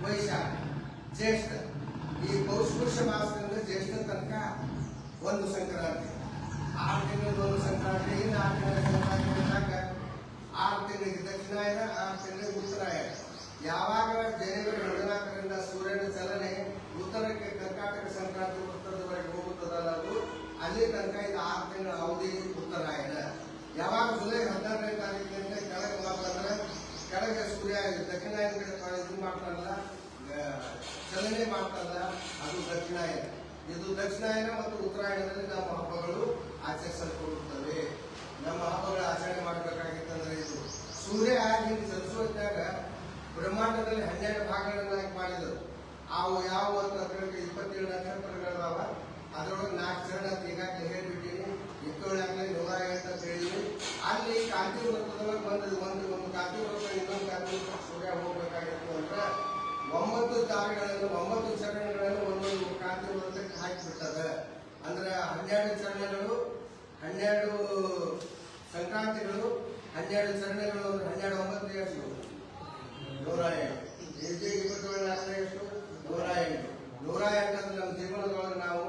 ವೈಶಾಖ ಜ್ಯೇಷ್ಠ. ಈ ಪುಷ್ಯ ಮಾಸದಿಂದ ಜ್ಯೇಷ್ಠ ತನಕ ಒಂದು ಸಂಕ್ರಾಂತಿ. 6 ತಿಂಗಳಿಗೆ ಒಂದು ಸಂಕ್ರಾಂತಿ. ಇನ್ನು 6 ತಿಂಗಳ ಸಂಕ್ರಾಂತಿ ಇದ್ದಾಗ 6 ತಿಂಗಳಿಗೆ ದಕ್ಷಿಣಾಯನ, 6 ತಿಂಗಳಿಗೆ ಉತ್ತರಾಯಣ. ಯಾವಾಗ ಜನವರಿ 14ರಿಂದ ಸೂರ್ಯನ ಚಲನೆ ಉತ್ತರಕ್ಕೆ ಕರ್ನಾಟಕ ಸಂಕ್ರಾಂತಿ ಉತ್ತರದವರೆಗೆ ಹೋಗುತ್ತದಲ್ಲ, ಅದು ಅಲ್ಲಿ ತನಕ ಇದು 6 ತಿಂಗಳ ಅವಧಿ ಉತ್ತರಾಯಣ. ಯಾವಾಗ ಜುಲೈ 12ನೇ ತಾರೀಕಿನಿಂದ ಕೆಳಗೆ ಮಾಡ್ತಾರ, ಕೆಳಗೆ ಸೂರ್ಯ ದಕ್ಷಿಣಾಯನ ಕಡೆ ಇದು ಮಾಡ್ತಾರಲ್ಲ, ಚಲನೆ ಮಾಡ್ತಾರಲ್ಲ, ಅದು ದಕ್ಷಿಣಾಯನ. ಇದು ದಕ್ಷಿಣಾಯನ ಮತ್ತು ಉತ್ತರಾಯಣದಲ್ಲಿ ನಮ್ಮ ಹಬ್ಬಗಳು ಆಚರಿಸಲ್ಪಡುತ್ತವೆ. ನಮ್ಮ ಹಬ್ಬಗಳ ಆಚರಣೆ ಮಾಡಬೇಕಾಗಿತ್ತಂದ್ರೆ ಇದು ಸೂರ್ಯ ಹಿಂಗೆ ಚಲಿಸುವಾಗ ಬ್ರಹ್ಮಾಂಡದಲ್ಲಿ 12 ಭಾಗಗಳನ್ನಾಗಿ ಮಾಡಿದರು. ಅವು ಯಾವ ಅಂತ 27 ನಕ್ಷತ್ರಗಳದಾವ. ಅದರೊಳಗೆ 4 ಚರಣ ಈಗಾಗಲೇ ಹೇಳ್ಬಿಟ್ಟಿನಿ. 27 108 ಅಂತ ಹೇಳಿದ್ವಿ. ಅಲ್ಲಿ ಕಾಂತಿ ವೃತ್ತದೊಳಗೆ ಬಂದದ್ದು ಒಂದು ಕಾಂತಿ ವೃತ್ತ ಇನ್ನೊಂದು ಕಾಂತಿ ವೃತ್ತ ಸೂರ್ಯ ಹೋಗ್ಬೇಕಾಗಿತ್ತು ಅಂದ್ರೆ 9 ದಾರಿಗಳನ್ನು 9 ಚರಣಗಳನ್ನು ಒಂದೊಂದು ಕಾಂತಿ ವೃತ್ತಕ್ಕೆ ಹಾಕಿಬಿಟ್ಟದ. ಅಂದ್ರೆ 12 ಚರಣಗಳು, 12 ಸಂಕ್ರಾಂತಿಗಳು, 12 ಚರಣಗಳು ಅಂದ್ರೆ 12 9 ಎಷ್ಟು? 108. 27 ಎಷ್ಟು? 108. 108 ಅಂದ್ರೆ ನಮ್ಮ ಜೀವನದೊಳಗೆ ನಾವು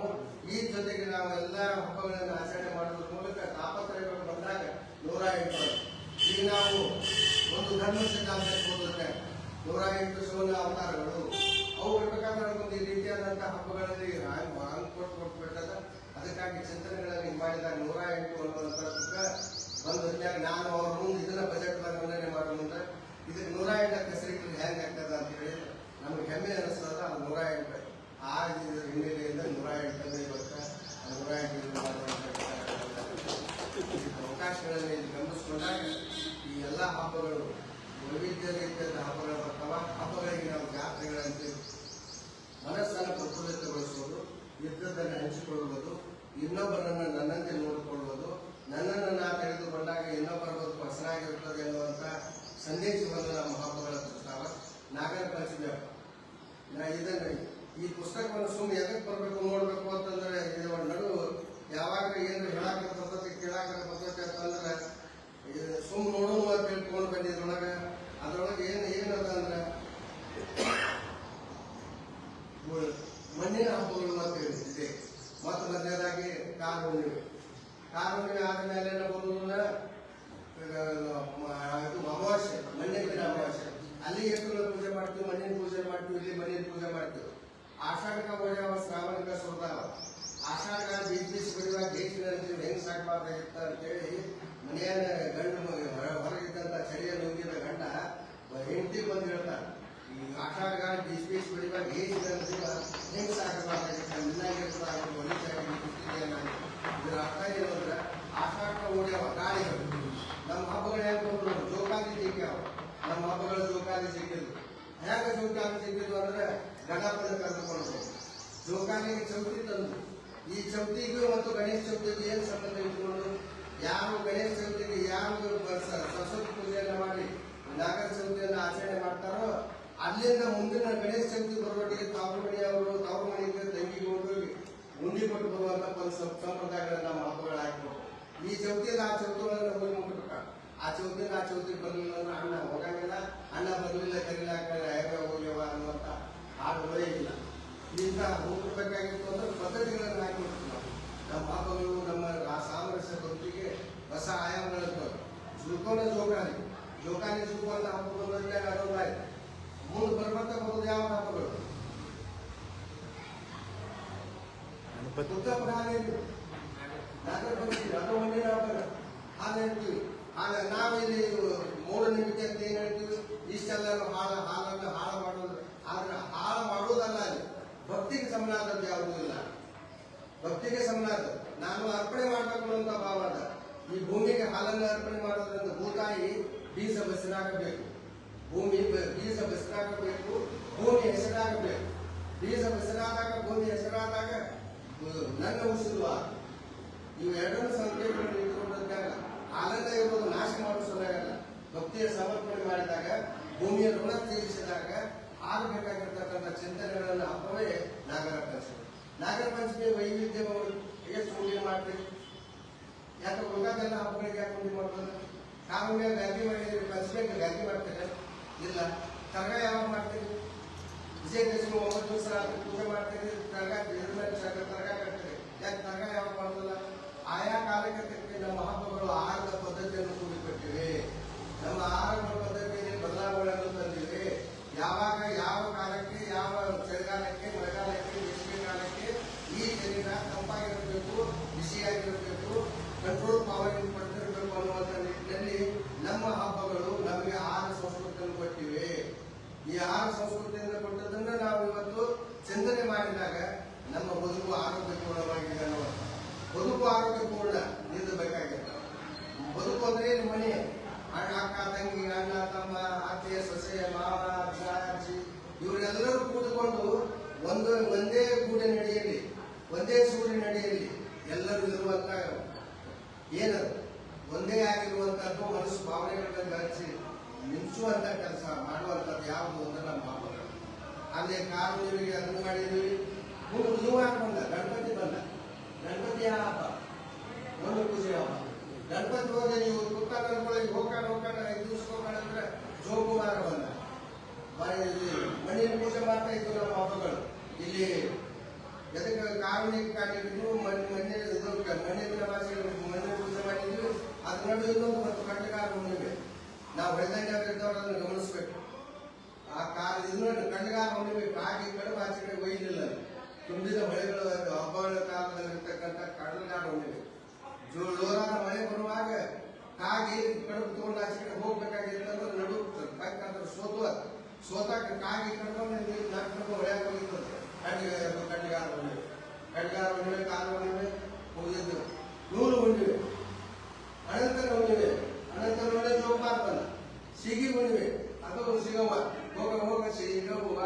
ಈ ಜೊತೆಗೆ ನಾವು ಎಲ್ಲ ಹಬ್ಬಗಳನ್ನು ಆಚರಣೆ ಮಾಡೋದ್ರ ಮೂಲಕ ತಾಪತ್ರಯಗಳು ಬಂದಾಗ 108. ಈಗ ನಾವು ಒಂದು ಧರ್ಮ ಸಿದ್ಧಾಂತಕ್ಕೆ ಹೋದ್ರೆ 108 ಶಿವನ ಅವತಾರಗಳು ಅವು ಇರಬೇಕಾದ್ರೆ ಒಂದು ಈ ರೀತಿಯಾದಂತಹ ಹಬ್ಬಗಳಲ್ಲಿ ಕೊಟ್ಬಿಟ್ಟದ. ಅದಕ್ಕಾಗಿ ಚಿಂತನೆಗಳಲ್ಲಿ ಮಾಡಿದಾಗ 108 ಅನ್ನುವಂಥದ್ದಕ್ಕೆ ಬಂದು ಹೊತ್ತಾಗ ನಾನು ಅವ್ರ ಮುಂದೆ ಇದನ್ನ ಬಜೆಟ್ದಾಗ ಮಂಡನೆ ಮಾಡೋ ಮುಂದೆ ಇದಕ್ಕೆ 108 ಹೆಸರಿಟ್ಟು ಹೆಂಗೆ ಆಗ್ತದ ಅಂತ ಹೇಳಿ ನಮ್ಗೆ ಹೆಮ್ಮೆ ಅನಿಸ್ತದ. ಅದು 108 ಆ ಹಿನ್ನೆಲೆಯಿಂದ 108 ಇವತ್ತು 108 ಅವಕಾಶಗಳನ್ನು ಇಲ್ಲಿ ಗಮನಿಸಿಕೊಂಡಾಗ ಈ ಎಲ್ಲ ಹಬ್ಬಗಳು ವೈವಿಧ್ಯ ರೀತಿಯಾದ ಹಬ್ಬಗಳು ಬರ್ತಾವ. ಹಬ್ಬಗಳಿಗೆ ನಾವು ಜಾತ್ರೆಗಳಂತೆ ಮನಸ್ಸನ್ನು ಪ್ರಫುಲ್ಲಿತಗೊಳಿಸುವುದು, ಯುದ್ಧದನ್ನು ಹಂಚಿಕೊಳ್ಳುವುದು, ಇನ್ನೊಬ್ಬರನ್ನು ನನ್ನಂತೆ ನೋಡಿಕೊಳ್ಳುವುದು, ನನ್ನನ್ನು ನಾ ತೆಗೆದುಕೊಂಡಾಗ ಇನ್ನೊಬ್ಬರ ಬದುಕು ಹಸನಾಗಿರುತ್ತದೆ ಎನ್ನುವಂಥ ಸಂದೇಶವನ್ನು ನಮ್ಮ ಹಬ್ಬಗಳ ಪ್ರಸ್ತಾವ. ನಾಗರ ಪಂಚಮಿ ಹಬ್ಬ. ಇದನ್ನು ಈ ಪುಸ್ತಕವನ್ನು ಸುಮ್ಮನೆ ಎದಕ್ಕೆ ಬರಬೇಕು ನೋಡಬೇಕು ಅಂತಂದ್ರೆ ಇದು ನಡು ಯಾವಾಗ ಏನು ಹೇಳಾಕ ಬರ್ತೈತಿ ಕೇಳಾಕ ಬರ್ತೈತಿ ಅಂತಂದ್ರೆ ಸುಮ್ಮನೆ ನೋಡೋಣ ಅಂತ ತಿಳ್ಕೊಂಡು ಬಂದಿದ್ರೊಳಗೆ ಅದ್ರೊಳಗೆ ಏನದ ಅಂದ್ರೆ ಮಣ್ಣಿನ ಹಬ್ಬಗಳು ಅಂತ ಹೇಳಿದೆ. ಮತ್ತು ಮೊದಲನೇದಾಗಿ ಕಾರುಣ್ಣಿಮೆ. ಕಾರುಣ್ಣಿಮೆ ಆದಮೇಲೆ ಬರುವುದನ್ನ ಇದು ಅಮಾವಾಸ್ಯೆ, ಮಣ್ಣಿನ ದಿನ ಅಮಾವಾಸ್ಯೆ. ಅಲ್ಲಿ ಎತ್ತುಗಳ ಪೂಜೆ ಮಾಡ್ತೀವಿ, ಮಣ್ಣಿನ ಪೂಜೆ ಮಾಡ್ತೀವಿ, ಇಲ್ಲಿ ಮಣ್ಣಿನ ಪೂಜೆ ಮಾಡ್ತೀವಿ. ಆಷಾಢಕ ಒಳ್ಳೆಯವ, ಶ್ರಾವಣಕ ಸುರದಾವ. ಆಷಾಢ ಬೀಚ್ ಬಿಡುವಾಗ ದೇಶದಲ್ಲಿ ಹೆಂಗ್ ಸಾಕಬಾರ್ದಾಗಿತ್ತ ಅಂತೇಳಿ ಮನೆಯ ಗಂಡು ಹೊರಗಿದ್ದಂತ ಚಳಿಯ ನುಂಗಿದ ಗಂಡ ಹೆಂಡತಿ ಬಂದು ಹೇಳ್ತಾರೆ, ಈ ಆಷಾಢ ಬೀಚ್ ಬಿಡುವಾಗ ಹೆಂಗ್ ಸಾಕಬಾರ್ದಾಗಿತ್ತ, ನಿನ್ನಾಗಿರ್ತದ ಒಲಿಚಾಗಿ ಇದರ ಅರ್ಥ ಏನು ಅಂದ್ರೆ ಆಷಾಢಕ ಒಳ್ಳೆಯವ ಗಾಳಿಗಳು. ನಮ್ಮ ಹಬ್ಬಗಳು ಹೆಂಗ್ ಬಂದ್ರು ಜೋಕಾಲಿ ಜಿಗ್ಯಾವ. ನಮ್ಮ ಹಬ್ಬಗಳು ಜೋಕಾಲಿ ಸಿಕ್ಕಿದ್ರು. ಹೇಗೆ ಜೋಕಾಲಿ ಸಿಕ್ಕಿದ್ವು ಅಂದ್ರೆ ಗಣಪನ ಕರೆದುಕೊಂಡು ಜೋಕಾಲಿಗೆ ಚೌತಿ ತಂದು, ಈ ಚೌತಿಗೂ ಮತ್ತು ಗಣೇಶ ಚೌತಿಗೂ ಏನು ಸಂಬಂಧ ಇಟ್ಕೊಂಡು ಯಾರು ಗಣೇಶ ಚೌತಿಗೆ ಯಾರು ಸರಸ್ವತಿ ಪೂಜೆಯನ್ನ ಮಾಡಿ ನಾಗರ ಚೌತಿಯನ್ನು ಆಚರಣೆ ಮಾಡ್ತಾರೋ ಅಲ್ಲಿಂದ ಮುಂದಿನ ಗಣೇಶ ಚೌತಿ ಬರುವವರೆಗೆ ತವರು ಮನೆಯವರು ತವರು ಮನೆಗೆ ತಂಗಿಗೆ ಹೋಗಿ ಉಂಡಿ ಕೊಟ್ಟು ಬರುವಂತ ಒಂದು ಸಂಪ್ರದಾಯಗಳನ್ನ ನಮ್ಮ ಹಬ್ಬಗಳು ಹಾಕಿದ್ರು. ಈ ಚೌತಿಯಿಂದ ಆ ಚೌತಿಗಳನ್ನು ಹೋಗಿ ಮುಟ್ಟಬೇಕ. ಆ ಚೌತಿಯಿಂದ ಆ ಚೌತಿಗೆ ಬರಲಿಲ್ಲ ಅಂದ್ರೆ ಅಣ್ಣ ಹೋಗಂಗಿಲ್ಲ, ಅಣ್ಣ ಬರಲಿಲ್ಲ ಕರೀಲಾಕ ಹೋಗ್ಯವ ಅನ್ನುವಂತ ಹಾಡುಗಳೇ ಇಲ್ಲ. ಈಗ ಹೋಗ್ಬೇಕಾಗಿತ್ತು ಅಂದ್ರೆ ಪದ್ಧತಿಗಳನ್ನು ಹಾಕಿಬಿಡ್ತೀವಿ ನಾವು. ನಮ್ಮ ಹಬ್ಬಗಳು ನಮ್ಮ ಸಾಮರಸ್ಯ ಬದುಕಿಗೆ ಹೊಸ ಆಯಾಮಗಳಿರ್ತವೆ. ಜುಕೋನ ಜೋಕಾಲಿ ಜುಕುವಂತ ಹಬ್ಬಗಳು ಆಯ್ತು. ಮುಂದೆ ಬರ್ಬಂತ ಬರೋದು ಯಾವ ಹಬ್ಬಗಳು? ಉತ್ತಪ್ಪ ನಾಗರ ಪಂಚಮಿ ಅದು ಒಂದಿನ ಹಬ್ಬ ಹಾಲು ಹೇಳ್ತೀವಿ. ನಾವಿಲ್ಲಿ ಮೂಢನಂಬಿಕೆ ಅಂತ ಏನ್ ಹೇಳ್ತೀವಿ, ಇಷ್ಟೆಲ್ಲ ಹಾಲನ್ನು ಹಾಳು ಮಾಡೋದು. ಆದ್ರೆ ಹಾಳು ಮಾಡುವುದಲ್ಲ, ಅಲ್ಲಿ ಭಕ್ತಿಗೆ ಸಮನಾದದ್ದು ಯಾವುದೂ ಇಲ್ಲ. ಭಕ್ತಿಗೆ ಸಮನಾದ ನಾನು ಅರ್ಪಣೆ ಮಾಡಬೇಕು ಅಂತ ಭಾವ ಅದ. ಈ ಭೂಮಿಗೆ ಹಾಲನ್ನು ಅರ್ಪಣೆ ಮಾಡೋದ್ರಿಂದ ಭೂತಾಯಿ ಬೀಜ ಬಸಿರಾಗಬೇಕು, ಭೂಮಿ ಬೀಜ ಬಸಿರಾಗಬೇಕು, ಭೂಮಿ ಹೆಸರಾಗಬೇಕು. ಬೀಜ ಬಸಿರಾದಾಗ ಭೂಮಿ ಹೆಸರಾದಾಗ ನನ್ನ ಉಸಿರುವ ಇವು ಎರಡನ್ನು ಸಂಖ್ಯೆಗಳನ್ನು ಇಟ್ಕೊಂಡಾಗ ಹಾಲನ್ನ ಇರುವುದು ನಾಶ ಮಾಡುವ ಸಲುವಾಗಲ್ಲ. ಭಕ್ತಿಯ ಸಮರ್ಪಣೆ ಮಾಡಿದಾಗ ಭೂಮಿಯ ಋಣ ತೀರಿಸಿದಾಗ ಆಗಬೇಕಾಗಿರ್ತಕ್ಕಂಥ ಚಿಂತನೆಗಳನ್ನು ಹಬ್ಬವೇ ನಾಗರ ಪಂಚಮಿ. ನಾಗರ ಪಂಚಮಿ ವೈವಿಧ್ಯ ಎಷ್ಟು ಉಂಡಿ ಮಾಡ್ತೀವಿ? ಯಾಕೆ ಉಳಿದೆಲ್ಲ ಹಬ್ಬಗಳಿಗೆ ಯಾಕೆ ಉಂಡಿ ಮಾಡ್ಬೋದು? ಕಾಮಣ್ಣ ಗಾಂಧಿ ಮಾಡಿದ್ರೆ ಪಂಚಮಿಗೆ ಗಾಂಧಿ ಮಾಡ್ತಾರೆ ಇಲ್ಲ. ಕರಗ ಯಾವಾಗ ಮಾಡ್ತೀವಿ? ವಿಜಯದಶಮಿ 9 ದಿವಸ ಪೂಜೆ ಮಾಡ್ತೀವಿ. ಕರಗ ಕಟ್ತೀವಿ. ಯಾಕೆ ಕರಗ ಯಾವಾಗ ಮಾಡೋದಿಲ್ಲ? ಆಯಾ ಕಾಲಕ್ಕೆ ತಕ್ಕ ನಮ್ಮ ಹಬ್ಬಗಳು ಆಹಾರದ ಪದ್ಧತಿಯನ್ನು ಕೂಡಿಕೊಟ್ಟಿವೆ. ನಮ್ಮ ಆಹಾರಗಳ ಪದ್ಧತಿಯಲ್ಲಿ ಬದಲಾವಣೆಗಳನ್ನು ತಂದಿವೆ. ಯಾವಾಗ ಯಾವ ಕಾಲಕ್ಕೆ, ಯಾವ ಚಳಿಗಾಲಕ್ಕೆ, ಮಳೆಗಾಲಕ್ಕೆ, ಬೇಸಿಗೆ ಕಾಲಕ್ಕೆ ಈ ಶರೀರ ತಂಪಾಗಿರಬೇಕು, ಬಿಸಿಯಾಗಿರಬೇಕು, ಕಂಟ್ರೋಲ್ ಪವರ್ ಪಡೆದಿರಬೇಕು ಅನ್ನುವಂಥ ನಿಟ್ಟಿನಲ್ಲಿ ನಮ್ಮ ಹಬ್ಬಗಳು ನಮಗೆ ಆಹಾರ ಸಂಸ್ಕೃತಿಯನ್ನು ಕೊಟ್ಟಿವೆ. ಈ ಆಹಾರ ಸಂಸ್ಕೃತಿಯಿಂದ ಕೊಟ್ಟದನ್ನ ನಾವು ಇವತ್ತು ಚಿಂತನೆ ಮಾಡಿದಾಗ ನಮ್ಮ ಬದುಕು ಆರೋಗ್ಯಪೂರ್ಣವಾಗಿದೆ ಅನ್ನುವಂಥ. ಬದುಕು ಆರೋಗ್ಯಪೂರ್ಣ ನಿಲ್ಲಬೇಕಾಗಿತ್ತು. ಬದುಕು ಅಂದ್ರೆ ಮನೆ, ಅಕ್ಕ ತಂಗಿ, ಅಣ್ಣ ತಮ್ಮ, ಅತ್ತೆ ಸೊಸೆ, ಮಾವ, ಅಜ್ಜಿ ಇವರೆಲ್ಲರೂ ಕೂಡಿಕೊಂಡು ಒಂದೇ ಗೂಡಿನಡಿಯಲ್ಲಿ, ಒಂದೇ ಸೂರಿನಡಿಯಲ್ಲಿ ಎಲ್ಲರೂ ಇರುವಂತ ಏನದು ಒಂದೇ ಆಗಿರುವಂತದ್ದು ಮನಸ್ಸು ಭಾವನೆಗಳನ್ನು ಗಳಿಸಿ ನಿಲ್ಲಿಸುವಂತ ಕೆಲಸ ಮಾಡುವಂಥದ್ದು ಯಾವುದು ಅಂತ ನಮ್ಮ ಹಬ್ಬಗಳು. ಅಲ್ಲೇ ಕಾನೂನಿಗೆ ಅದನ್ನು ಮಾಡಿದ್ವಿ. ಬಂದ ಗಣಪತಿ ಬಂದ, ಗಣಪತಿಯ ಹಬ್ಬ, ಒಂದು ಪೂಜೆ ಹಬ್ಬ. ಗಣಪತಿ ಹೋಗಿ ನೀವು ತುಕ್ಕಗಳಿಗೆ ಹೋಗ್ಕೊಂಡು 5 ದಿವಸ ಹೋಗ್ಕೊಂಡ್ರೆ ಜೋಗುಮಾರ ಬಂದ. ಮಣ್ಣಿನ ಪೂಜೆ ಮಾಡ್ತಾ ಇದ್ದು ನಮ್ಮ ಹಬ್ಬಗಳು. ಇಲ್ಲಿ ಎದಕ್ಕೆ ಕಾರುಣಿಕ ಕಾಟಿದ್ರು ಮಣ್ಣಿನ ಭಾಷೆಗಳು ಮಣ್ಣಿನ ಪೂಜೆ ಮಾಡಿದ್ವಿ. ಅದ್ರ ನಡುವೆ ಇನ್ನೊಂದು ಮತ್ತು ಕಟ್ಟಗಾರ ಹುಣ್ಣಿಮೆ. ನಾವು ಬೆಳೆದಂಡವರನ್ನು ಗಮನಿಸ್ಬೇಕು. ಆ ಕಟ್ಟಗಾರ ಹುಣ್ಣಿಮೆ ಕಾಗಿ ಕಡುಬು ಆಚೆ ಕಡೆ ಒಯ್ಲಿಲ್ಲ. ತುಂಬಿದ ಮಳೆಗಳು ಹಬ್ಬಗಳ ಕಾಲದಲ್ಲಿರ್ತಕ್ಕಂಥ ಕಡಲಗಾರ ಹುಣ್ಣಿಮೆ. ಜೋರಾದ ಮಳೆ ಬರುವಾಗ ಕಾಗಿ ಕಡುಬು ತಗೊಂಡು ಆಚೆ ಕಡೆ ಹೋಗ್ಬೇಕಾಗಿರ್ತಂದ್ರೆ ನಡು ಬೇಕಾದ್ರೆ ಸೋತಾಕ ಕಾಗಿ ಕಡ್ಕೊಂಡು ಹೊಳೆಯಾಗ ಹೋಗಿರ್ತದೆ. ಕಡ್ಲಿಗಾರ ಹುಣ್ಣಿಮೆ, ಕಡ್ಲಿಗಾರ ಹುಣ್ಣಿಮೆ, ಕಾಲು ಹುಣ್ಣಿಮೆ ಮುಗಿದಿದ್ದು. ನೂಲು ಹುಣ್ಣಿಮೆ, ಅನಂತರ ಹುಣ್ಣಿಮೆ, ಅನಂತರ ಹುಣ್ಣಿಮೆ ಜೋಪಾನ ಬಂದ. ಸಿಗಿ ಹುಣ್ಣಿಮೆ, ಅದು ಸಿಗವ್ವ ಹೋಗ ಸಿಗವ್ವ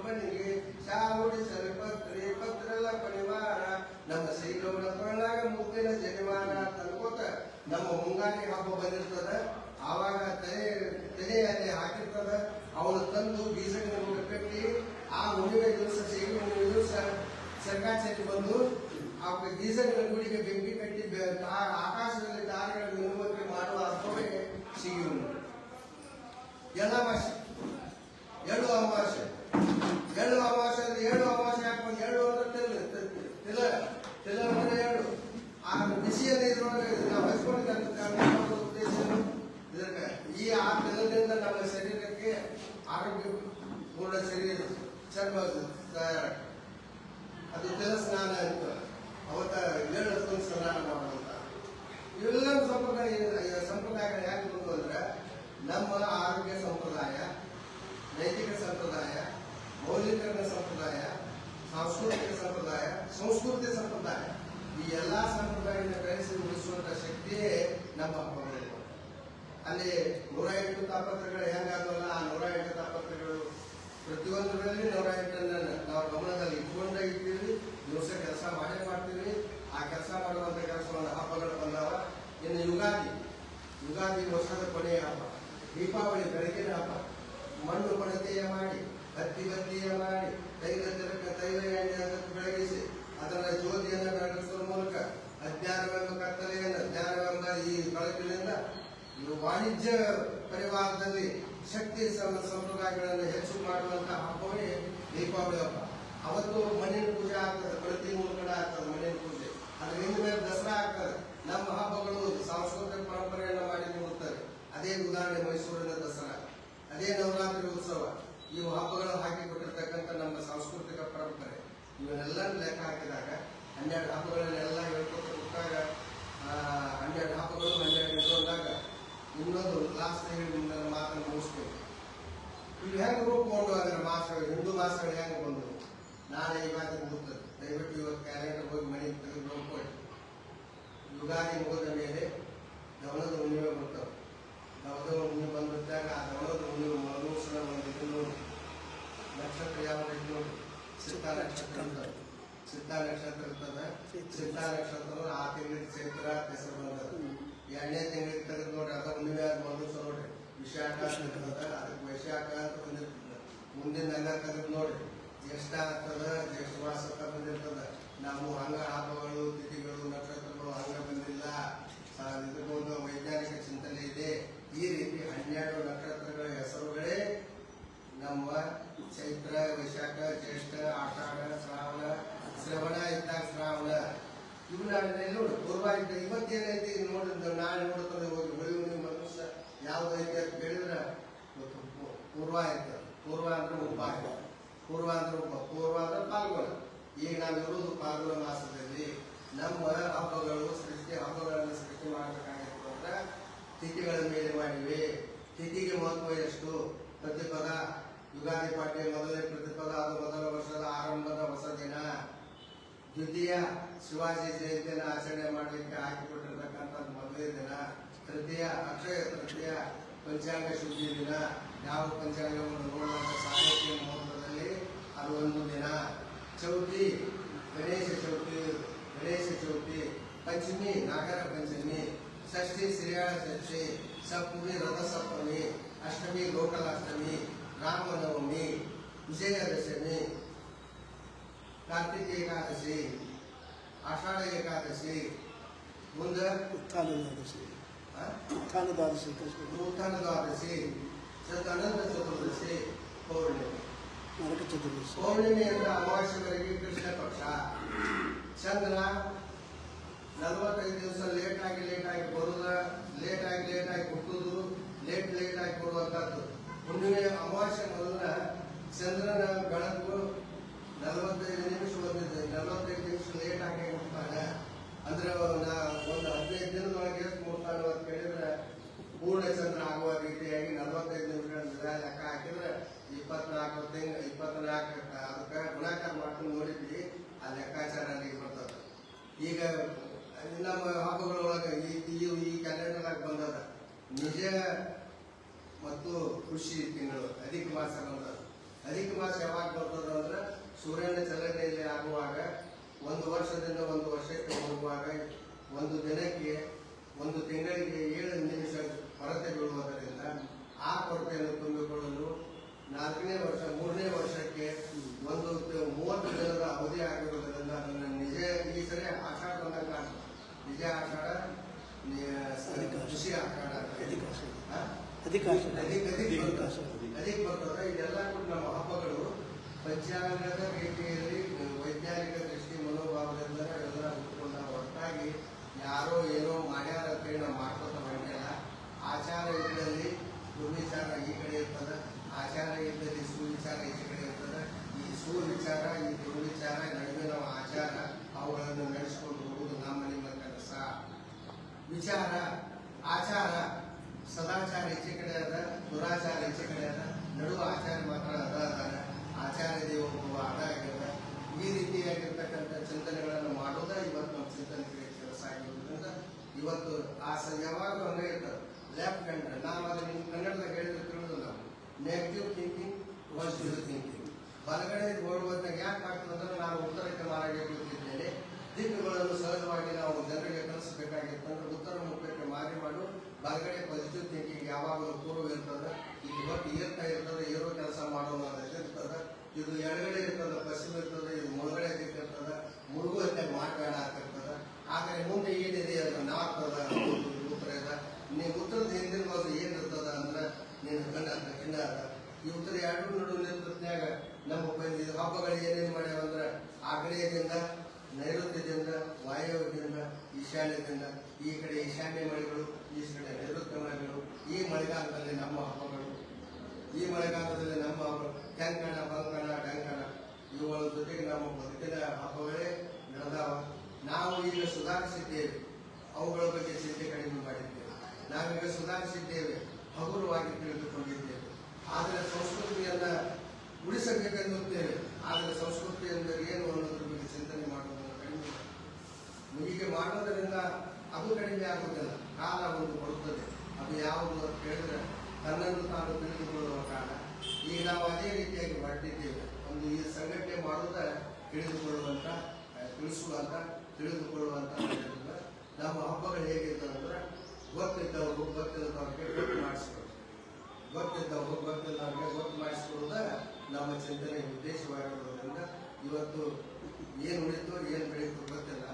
ಬನ್ನಿಗೆ ಶಾವುಡಿ ಸರಿಪತ್ರಿ ಪತ್ರೆಲ್ಲ ಪರಿವಾರ ನಮ್ಮ ಸಿಗವ್ವನ ತೊಳ್ಳಾಗ ಮುತ್ತಿನ ಜನಿವಾರ ತನ್ಕೋತ ನಮ್ಮ ಮುಂಗಾರಿ ಹಬ್ಬ ಬಂದಿರ್ತದ. ಆವಾಗ ತೆನೆಯಲ್ಲಿ ಹಾಕಿರ್ತದ. ಅವನು ತಂದು ಬೀಜಗಳನ್ನು ಕಟ್ಟಿ ಆ ಹುಣ್ಣಿಮೆ ದಿವಸ, ಸಿಗಿ ಹುಣ್ಣಿಮೆ ದಿವಸ ಸರ್ಕಾಚರಿ ಬಂದು ಆ ಬೀಜಗಳ ಗುಡಿಗೆ ಬೆಂಕಿ ಕಟ್ಟಿ ಆಕಾಶದಲ್ಲಿ ತಾರೆಗಳನ್ನು ನಿಲ್ಲುವಂತೆ ಮಾಡುವ ಹಬ್ಬವೇ ಸಿಗಿ ಹುಣ್ಣಿಮೆ. ಎಳ್ಳು ಅಮಾವಾಸ್ಯೆ, ಎಳ್ಳು ಅಮಾವಾಸ್ಯೆ ಅಂದ್ರೆ 7 ಅಮಾವಾಸ್ಯೆ ಹಾಕೊಂಡು 7 ಅಂದ್ರೆ ತಿಲ ಅಂದ್ರೆ 7. ಆ ಬಿಸಿಯಲ್ಲಿ ಇದ್ರೊಳಗೆ ನಾವು ಹಚ್ಕೊಂಡು ಉದ್ದೇಶ ಇದಕ್ಕೆ. ಈ ಆ ತಿಲದಿಂದ ನಮ್ಮ ಶರೀರಕ್ಕೆ ಆರೋಗ್ಯ ಪೂರ್ಣ ಶರೀರ ಚರ್ಮ ತಯಾರಾಗ್ತದೆ. ಅದು ತಿಲ ಸ್ನಾನ ಅಂತ ಅವತ್ತ 7 ಹೊತ್ತು ಸ್ನಾನ ಮಾಡುವಂತ ಇವೆಲ್ಲ ಸಂಪ್ರದಾಯಗಳು ಯಾಕೆ ಬಂತು ಅಂದ್ರೆ ನಮ್ಮ ಆರೋಗ್ಯ ಸಂಪ್ರದಾಯ, ನೈತಿಕ ಸಂಪ್ರದಾಯ, ಮೌಲ್ಯೀಕರಣ ಸಂಪ್ರದಾಯ, ಸಾಂಸ್ಕೃತಿಕ ಸಂಪ್ರದಾಯ, ಸಂಸ್ಕೃತಿ ಸಂಪ್ರದಾಯ, ಈ ಎಲ್ಲಾ ಸಂಪ್ರದಾಯದಿಂದ ಬೆಳೆಸಿ ಉಳಿಸುವಂತ ಶಕ್ತಿಯೇ ನಮ್ಮ ಹಬ್ಬಗಳು. ಅಲ್ಲಿ 108 ತಾಪತ್ರಗಳು ಹೆಂಗಾಗಲ್ಲ, ಆ 108 ತಾಪತ್ರಗಳು ಪ್ರತಿಯೊಂದರಲ್ಲಿ 108 ನಾವು ಗಮನದಲ್ಲಿ ಇಟ್ಕೊಂಡೇ ಇರ್ತೀವಿ. ದಿವಸ ಕೆಲಸ ಮಾಡೇ ಮಾಡ್ತೀವಿ. ಆ ಕೆಲಸ ಮಾಡುವಂಥ ಕೆಲಸವನ್ನು ಹಬ್ಬಗಳು ಬಂದವ. ಇನ್ನು ಯುಗಾದಿ ವರ್ಷದ ಕೊನೆಯ ಹಬ್ಬ. ದೀಪಾವಳಿ ಬೆಳಕಿನ ಹಬ್ಬ. ಮಣ್ಣು ಕೊಳತೆಯ ಮಾಡಿ, ಬತ್ತಿಯ ಮಾಡಿ, ತೈಲ ಎಣ್ಣೆಯನ್ನು ಬೆಳಗಿಸಿ ಅದರ ಜ್ಯೋತಿಯನ್ನು ಬೆಳಗಿಸುವ ಮೂಲಕ ಅಜ್ಞಾನವೆಂಬ ಕತ್ತಲೆಯನ್ನು ಜ್ಞಾನವೆಂಬ ಈ ಬೆಳಕಿನಿಂದ ವಾಣಿಜ್ಯ ಪರಿವಾರದಲ್ಲಿ ಶಕ್ತಿ ಸಂಪ್ರದಾಯಗಳನ್ನು ಹೆಚ್ಚು ಮಾಡುವಂತಹ ಹಬ್ಬವೇ ದೀಪಾವಳಿ ಹಬ್ಬ. ಅವತ್ತು ಮಣ್ಣಿನ ಪೂಜೆ ಆಗ್ತದೆ, ಪ್ರತಿ ಮೂಲಕ ಆಗ್ತದೆ ಮಣ್ಣಿನ ಪೂಜೆ. ಅದ್ರ ಹಿಂದ ಮೇಲೆ ದಸರಾ ಆಗ್ತದೆ. ನಮ್ಮ ಹಬ್ಬಗಳು ಸಾಂಸ್ಕೃತಿಕ ಪರಂಪರೆಯನ್ನು ಮಾಡಿ ಕೊಡುತ್ತಾರೆ. ಅದೇ ಉದಾಹರಣೆ ಮೈಸೂರಿನ ದಸರಾ, ಅದೇ ನವರಾತ್ರಿ ಉತ್ಸವ. ಇವು ಹಬ್ಬಗಳು ಹಾಕಿಕೊಟ್ಟಿರ್ತಕ್ಕಂಥ ನಮ್ಮ ಸಾಂಸ್ಕೃತಿಕ ಪರಂಪರೆ. ಇವನ್ನೆಲ್ಲ ಲೆಕ್ಕ ಹಾಕಿದಾಗ 12 ಹಬ್ಬಗಳನ್ನೆಲ್ಲ ಹೇಳ್ಕೊತ ಕೊಟ್ಟಾಗ 12 ಹಬ್ಬಗಳು 12 ಇರುವಾಗ ಇನ್ನೊಂದು ಲಾಸ್ಟ್ ನನ್ನ ಮಾತನ್ನು ಮುಗಿಸ್ಬೇಕು. ಇವು ಹೆಂಗೆ ರೂಪುಗೊಂಡು ಅದರ ಮಾಸಗಳು, ಹಿಂದೂ ಮಾಸಗಳು ಹೆಂಗೆ ಬಂದವು ನಾಳೆ ಇವಾಗ ಮುಗ್ತದೆ. ದಯವಿಟ್ಟು ಇವತ್ತು ಕ್ಯಾಲೆಂಡರ್ ಹೋಗಿ ಮನೆಗೆ ತೆಗೆದು ನೋಡ್ಕೊಳ್ಳಿ. ಯುಗಾದಿ ಮುಗಿದ ಮೇಲೆ ದವನದ ಹುಣ್ಣಿಮೆ ಬರ್ತವೆ. ದವನದ ಹುಣ್ಣಿಮೆ ಬಂದಿದ್ದಾಗ ಆ ದವನದ ಹುಣ್ಣಿಮೆ ಮರುಸನ ಒಂದು ಇದು ನೋಡಿ, ನಕ್ಷತ್ರ ಯಾವ್ದು ಇದು ನೋಡಿ, ಸಿದ್ಧಾ ನಕ್ಷತ್ರ ಇರ್ತದೆ. ಸಿದ್ಧಾ ನಕ್ಷತ್ರ ಇರ್ತದೆ. ಸಿದ್ಧಾ ನಕ್ಷತ್ರ ಆ ತಿಂಗಳಿಗೆ ಚೈತ್ರ ಹೆಸರು ಬಂದದ. 2ನೇ ತಿಂಗಳಿಗೆ ತೆಗೆದು ನೋಡ್ರಿ, ಅದ ಹುಣ್ಣಿಮೆ ಆದ ಮರುಸ ನೋಡ್ರಿ, ವಿಶಾಖ ಇರ್ತದ. ಅದಕ್ಕೆ ವೈಶಾಖ ಅಂತ ಬಂದಿರ್ತದೆ. ಮುಂದಿನ ಅಂಗ ತೆಗೆದು ನೋಡ್ರಿ, ಜ್ಯೇಷ್ಠ ಆಗ್ತದ. ಜ್ಯೇಷ್ಠ ಮಾಸ ಬಂದಿರ್ತದ. ನಾವು ಹಂಗ ಹಬ್ಬಗಳು, ತಿಥಿಗಳು, ನಕ್ಷತ್ರಗಳು ಹಂಗ ಬಂದಿಲ್ಲ. ಇದಕ್ಕೊಂದು ವೈಜ್ಞಾನಿಕ ಚಿಂತನೆ ಇದೆ. ಈ ರೀತಿ 12 ನಕ್ಷತ್ರಗಳ ಹೆಸರುಗಳೇ ನಮ್ಮ ಚೈತ್ರ, ವೈಶಾಖ, ಜ್ಯೇಷ್ಠ, ಆಷಾಢ, ಶ್ರವಣ ಇದ್ದಾಗ ಶ್ರಾವಣ. ಇವು ನೋಡಿ ಪೂರ್ವ ಇದ್ದ. ಇವತ್ತೇನೈತಿ ನೋಡಿದ್ದು ನಾಳೆ ನೋಡ್ತದೆ ಹೋಗಿ ಹುಳಿ ಮನುಷ್ಯ ಯಾವ್ದೈತಿ ಅಂತ ಕೇಳಿದ್ರೆ ಪೂರ್ವ ಇರ್ತದೆ. ಪೂರ್ವ ಅಂದ್ರೆ ಉಪಾಯ, ಪೂರ್ವ ಅಂದ್ರೆ ಪಾಲ್ಗೊಳ. ಈಗ ನಾವಿರುವುದು ಪಾಲ್ಗೊಳ ಮಾಸದಲ್ಲಿ. ನಮ್ಮ ಹಬ್ಬಗಳನ್ನು ಸೃಷ್ಟಿ ಮಾಡಬೇಕಾಗಿತ್ತು ಅಂದ್ರೆ ತಿಥಿಗಳ ಮೇಲೆ ಮಾಡಿವೆ. ತಿಥಿಗೆ ಮಹತ್ವ ಎಷ್ಟು? ಪ್ರತಿಪದ. ಯುಗಾದಿ ಪಾಠ್ಯ ಮೊದಲನೇ ಪ್ರತಿಪದ, ಅದು ಮೊದಲ ವರ್ಷದ ಆರಂಭದ ಹೊಸ ದಿನ. ದ್ವಿತೀಯ, ಶಿವಾಜಿ ಜಯಂತಿಯನ್ನು ಆಚರಣೆ ಮಾಡಲಿಕ್ಕೆ ಹಾಕಿಕೊಟ್ಟಿರ್ತಕ್ಕಂಥದ್ದು ಮೊದಲನೇ ದಿನ. ತೃತೀಯ, ಅಕ್ಷಯ ತೃತೀಯ, ಪಂಚಾಂಗ ಶುದ್ಧಿ ದಿನ. ಯಾವ ಪಂಚಾಂಗವನ್ನು ನೋಡುವಂಥ ಸಾಹಿತ್ಯ ಮುಹೂರ್ತದಲ್ಲಿ ಅದು ಒಂದು ದಿನ. ಚೌತಿ, ಗಣೇಶ ಚೌತಿ. ಪಂಚಮಿ, ನಾಗರ ಪಂಚಮಿ. ಷಷ್ಠಿ, ಶ್ರೀಯಾಳ ಷಷ್ಠಿ. ಸಪ್ತಮಿ, ರಥ ಸಪ್ತಮಿ. ಅಷ್ಟಮಿ, ಗೋಕಲಾಷ್ಟಮಿ. ರಾಮನವಮಿ, ವಿಜಯದಶಮಿ, ಕಾರ್ತಿಕ ಏಕಾದಶಿ, ಆಷಾಢ ಏಕಾದಶಿ. ಮುಂದೆ ಉತ್ಥಾನ ದ್ವಾದಶಿ, ಅನಂತ ಚತುರ್ದಶಿ, ಪೌರ್ಣಿಮೆ ಅಂದ್ರೆ ಅಮಾವಾಸ್ಯವರೆಗೆ ಕೃಷ್ಣ ಪಕ್ಷ. ಚಂದ್ರ 45 ದಿವಸ ಲೇಟಾಗಿ ಬರುದ, ಲೇಟಾಗಿ ಹುಟ್ಟುದು, ಲೇಟಾಗಿ ಕೊಡುವಂತದ್ದು. ಹುಣ್ಣಿಮೆ ಅಮಾವಾಸ್ಯೆ ಮೊದಲ ಚಂದ್ರನ ಬೆಳಕು 45 ನಿಮಿಷ ಬಂದಿದೆ. 45 ನಿಮಿಷ ಲೇಟಾಗಿ ಹುಡ್ತಾನೆ ಅಂದ್ರೆ ಒಂದು 15 ದಿನದೊಳಗೆ ಎಷ್ಟು ಮುಟ್ತಾನೆ ಅಂತ ಕೇಳಿದ್ರೆ ಪೂರ್ಣ ಚಂದ್ರ ಆಗುವ ರೀತಿಯಾಗಿ 45 ನಿಮಿಷಗಳ ಲೆಕ್ಕ ಹಾಕಿದ್ರೆ 24 ಅದಕ್ಕೆ ಗುಣಾಕಾರ ಮಾಡ್ಕೊಂಡು ನೋಡಿದ್ವಿ. ಆ ಲೆಕ್ಕಾಚಾರ ಅಲ್ಲಿಗೆ ಬರ್ತದೆ. ಈಗ ನಮ್ಮ ಹಬ್ಬಗಳೊಳಗೆ ಈ ಕ್ಯಾಲೆಂಡರ್ ಬಂದದ ನಿಜ ಮತ್ತು ಖುಷಿ ತಿಂಗಳು ಅಧಿಕ ಮಾಸ ಬಂದದ. ಅಧಿಕ ಮಾಸ ಯಾವಾಗ ಬರ್ತದ ಅಂದ್ರೆ ಸೂರ್ಯನ ಚಲನೆಯಲ್ಲಿ ಆಗುವಾಗ, ಒಂದು ವರ್ಷದಿಂದ ಒಂದು ವರ್ಷಕ್ಕೆ ಹೋಗುವಾಗ, ಒಂದು ದಿನಕ್ಕೆ, ಒಂದು ತಿಂಗಳಿಗೆ 7 ನಿಮಿಷ ಕೊರತೆ ಬೀಳುವುದರಿಂದ ಆ ಕೊರತೆಯನ್ನು ತುಂಬಿಕೊಳ್ಳಲು 4ನೇ ವರ್ಷ 3ನೇ ವರ್ಷಕ್ಕೆ ಒಂದು 30 ದಿನದ ಅವಧಿ ಆಗಿರುವುದರಿಂದ ಅದನ್ನು ನಿಜ ಈ ಸರಿ ಆಷಾಢ ಬಂದಾಗ ಕಾಣ್ತದೆ. ನಿಜ ಆಷಾಢ, ಖುಷಿ ಆಷಾಢ ಅಧಿಕ ಬರ್ತದೆ. ಇದೆಲ್ಲ ಕೂಡ ನಮ್ಮ ಹಬ್ಬಗಳು ಪಂಚಾಂಗದ ರೀತಿಯಲ್ಲಿ ವೈಜ್ಞಾನಿಕ ದೃಷ್ಟಿ ಮನೋಭಾವದಿಂದ ಎಲ್ಲ ಹುಟ್ಟುಕೊಂಡ ಒಟ್ಟಾಗಿ ಯಾರೋ ಏನೋ ಮಾಡ್ಯಾರ ಅಂತೇಳಿ ನಾವು ಮಾಡ್ಕೊತ ಬಂದಿಲ್ಲ. ಆಚಾರ ಇದ್ದಲ್ಲಿ ದುರ್ವಿಚಾರ ಈ ಕಡೆ ಇರ್ತದೆ, ಆಚಾರ ಇದ್ದಲ್ಲಿ ಸುವಿಚಾರ ಈ ಕಡೆ ಇರ್ತದೆ. ಈ ಸುವಿಚಾರ, ಈ ದುರ್ವಿಚಾರ ನಡುವೆ ನಾವು ಆಚಾರ ಅವುಗಳನ್ನು ನಡೆಸಿಕೊಂಡು ಹೋಗುವುದು ನಮ್ಮ ನಿಮ್ಮ ಕೆಲಸ. ವಿಚಾರ, ಆಚಾರ, ಸದಾಚಾರ ಈಚೆ ಕಡೆ ಅದ, ದುರಾಚಾರ ಈಚೆ ಕಡೆ ಅದ, ನಡುವ ಆಚಾರ ಮಾತ್ರ ಅದ. ಆಚಾರ ದೇವೋಭವ ಅದ ಆಗ್ಯದ. ಈ ರೀತಿಯಾಗಿರ್ತಕ್ಕಂಥ ಚಿಂತನೆಗಳನ್ನು ಮಾಡೋದ ಇವತ್ತು ನಮ್ಮ ಚಿಂತನೆಗೆ ಕೆಲಸ ಆಗಿರೋದ್ರಿಂದ ಇವತ್ತು ಯಾವಾಗಲೂ ಹಂಗೆ ಇರ್ತದೆ. ಲೆಫ್ಟ್ ಹ್ಯಾಂಡ್ ನಾವು ಅದನ್ನ ಕನ್ನಡದಾಗ ಹೇಳಿದ್ರೆ ತಿಳಿದು ನಾವು ನೆಗೆಟಿವ್ ಥಿಂಕಿಂಗ್, ಪಾಸಿಟಿವ್ ಥಿಂಕಿಂಗ್. ಬಲಗಡೆ ಓಡುವಂತಾಗ ಯಾಕೆ ಆಗ್ತದೆ ಅಂದ್ರೆ ನಾನು ಉತ್ತರಕ್ಕೆ ಮಾರಾಗಿ ಕೂತಿದ್ದೇನೆ, ದಿಕ್ಕುಗಳನ್ನು ಸಹಜವಾಗಿ ನಾವು ಜನರಿಗೆ ಕಲಿಸಬೇಕಾಗಿತ್ತಂದ್ರೆ ಉತ್ತರ ಮುಖಕ್ಕೆ ಮಾರಿ ಮಾಡು ಬಲಗಡೆ ಪಾಸಿಟಿವ್ ಥಿಂಕಿಂಗ್ ಯಾವಾಗಲೂ ಪೂರ್ವ ಇರ್ತದೆ. ಇದು ಒಟ್ಟು ಏರ್ತಾ ಇರ್ತದೆ, ಏರೋ ಕೆಲಸ ಮಾಡೋಣ ಇರ್ತದೆ. ಇದು ಎಡಗಡೆ ಇರ್ತದೆ, ಪಶ್ಚಿಮ ಇರ್ತದೆ, ಇದು ಮುಳುಗಡೆ ಇರ್ತದೆ, ಮುಳುಗು ಅಂತ ಮಾತಾಡ ಆಗ್ತಿರ್ತದೆ. ಆದರೆ ಮುಂದೆ ಏನಿದೆ ಅದು ನಾಲ್ಕದ ಉತ್ತರ ಇದೆ. ನೀವು ಉತ್ತರದ ಹಿಂದಿನ ಬಾಜು ಏನಿರ್ತದ ಅಂದ್ರೆ ನೀನು ಕಣ್ಣ ಅದ. ಈ ಉತ್ತರ ಎರಡು ನಡು ನೇತೃತ್ವನ್ಯಾಗ ನಮ್ಮ ಇದು ಹಬ್ಬಗಳು ಏನೇನು ಮಾಡ್ಯಾವ ಅಂದ್ರೆ ಆಗ್ನೇಯದಿಂದ, ನೈಋತ್ಯದಿಂದ, ವಾಯವ್ಯದಿಂದ, ಈಶಾನ್ಯದಿಂದ. ಈ ಕಡೆ ಈಶಾನ್ಯ ಮಳೆಗಳು, ಈ ಕಡೆ ನೈಋತ್ಯ ಮಳೆಗಳು. ಈ ಮಳೆಗಾಲದಲ್ಲಿ ನಮ್ಮ ಹಬ್ಬಗಳು, ಈ ಮಳೆಗಾಲದಲ್ಲಿ ನಮ್ಮ ಹಬ್ಬಗಳು ಟಂಕಣ, ಬಂಕಣ, ಡಂಕಣ ಇವುಗಳ ಜೊತೆಗೆ ನಮ್ಮ ಬದುಕಿನ ಹಬ್ಬಗಳೇ ನಡೆದಾವ. ನಾವು ಈಗ ಸುಧಾರಿಸಿದ್ದೇವೆ, ಅವುಗಳ ಬಗ್ಗೆ ಚಿಂತೆ ಕಡಿಮೆ ಮಾಡಿದ್ದೇವೆ. ನಾವೀಗ ಸುಧಾರಿಸಿದ್ದೇವೆ, ಹಗುರವಾಗಿ ತಿಳಿದುಕೊಂಡಿದ್ದೇವೆ. ಆದರೆ ಸಂಸ್ಕೃತಿಯನ್ನ ಉಳಿಸಬೇಕೆನ್ನುತ್ತೇವೆ. ಆದರೆ ಸಂಸ್ಕೃತಿ ಎಂದರೆ ಏನು ಅನ್ನೋದ್ರ ಬಗ್ಗೆ ಚಿಂತನೆ ಮಾಡುವುದನ್ನು ಕಡಿಮೆ. ಹೀಗೆ ಮಾಡೋದರಿಂದ ಅದು ಕಡಿಮೆ ಆಗುವುದಿಲ್ಲ, ಕಾಲ ಒಂದು ಕೊಡುತ್ತದೆ. ಅದು ಯಾವುದು ಅಂತ ಹೇಳಿದ್ರೆ ತನ್ನನ್ನು ತಾನು ತಿಳಿದುಕೊಳ್ಳುವ ಕಾಲ. ಈಗ ನಾವು ಅದೇ ರೀತಿಯಾಗಿ ಹೊರಟಿದ್ದೇವೆ. ಒಂದು ಈ ಸಂಘಟನೆ ಮಾಡುವುದ ತಿಳಿದುಕೊಳ್ಳುವಂತ, ತಿಳಿಸುವಂತ, ತಿಳಿದುಕೊಳ್ಳುವಂತ. ನಮ್ಮ ಹಬ್ಬಗಳು ಹೇಗಿರ್ತದಂದ್ರೆ ಗೊತ್ತಿದ್ದವರು ಗೊತ್ತಿಲ್ಲದವ್ರಿಗೆ ಗೊತ್ತು ಮಾಡಿಸ್ಕೊಡ್ತಾರೆ, ಗೊತ್ತಿದ್ದವರು ಗೊತ್ತಿಲ್ಲದವ್ರಿಗೆ ಗೊತ್ತು ಮಾಡಿಸ್ಕೊಡುವುದ ನಮ್ಮ ಚಿಂತನೆ ಉದ್ದೇಶವಾಗಿರುವುದರಿಂದ ಇವತ್ತು ಏನು ಉಳಿತು ಏನು ಬೆಳೀತು ಗೊತ್ತಿಲ್ಲ.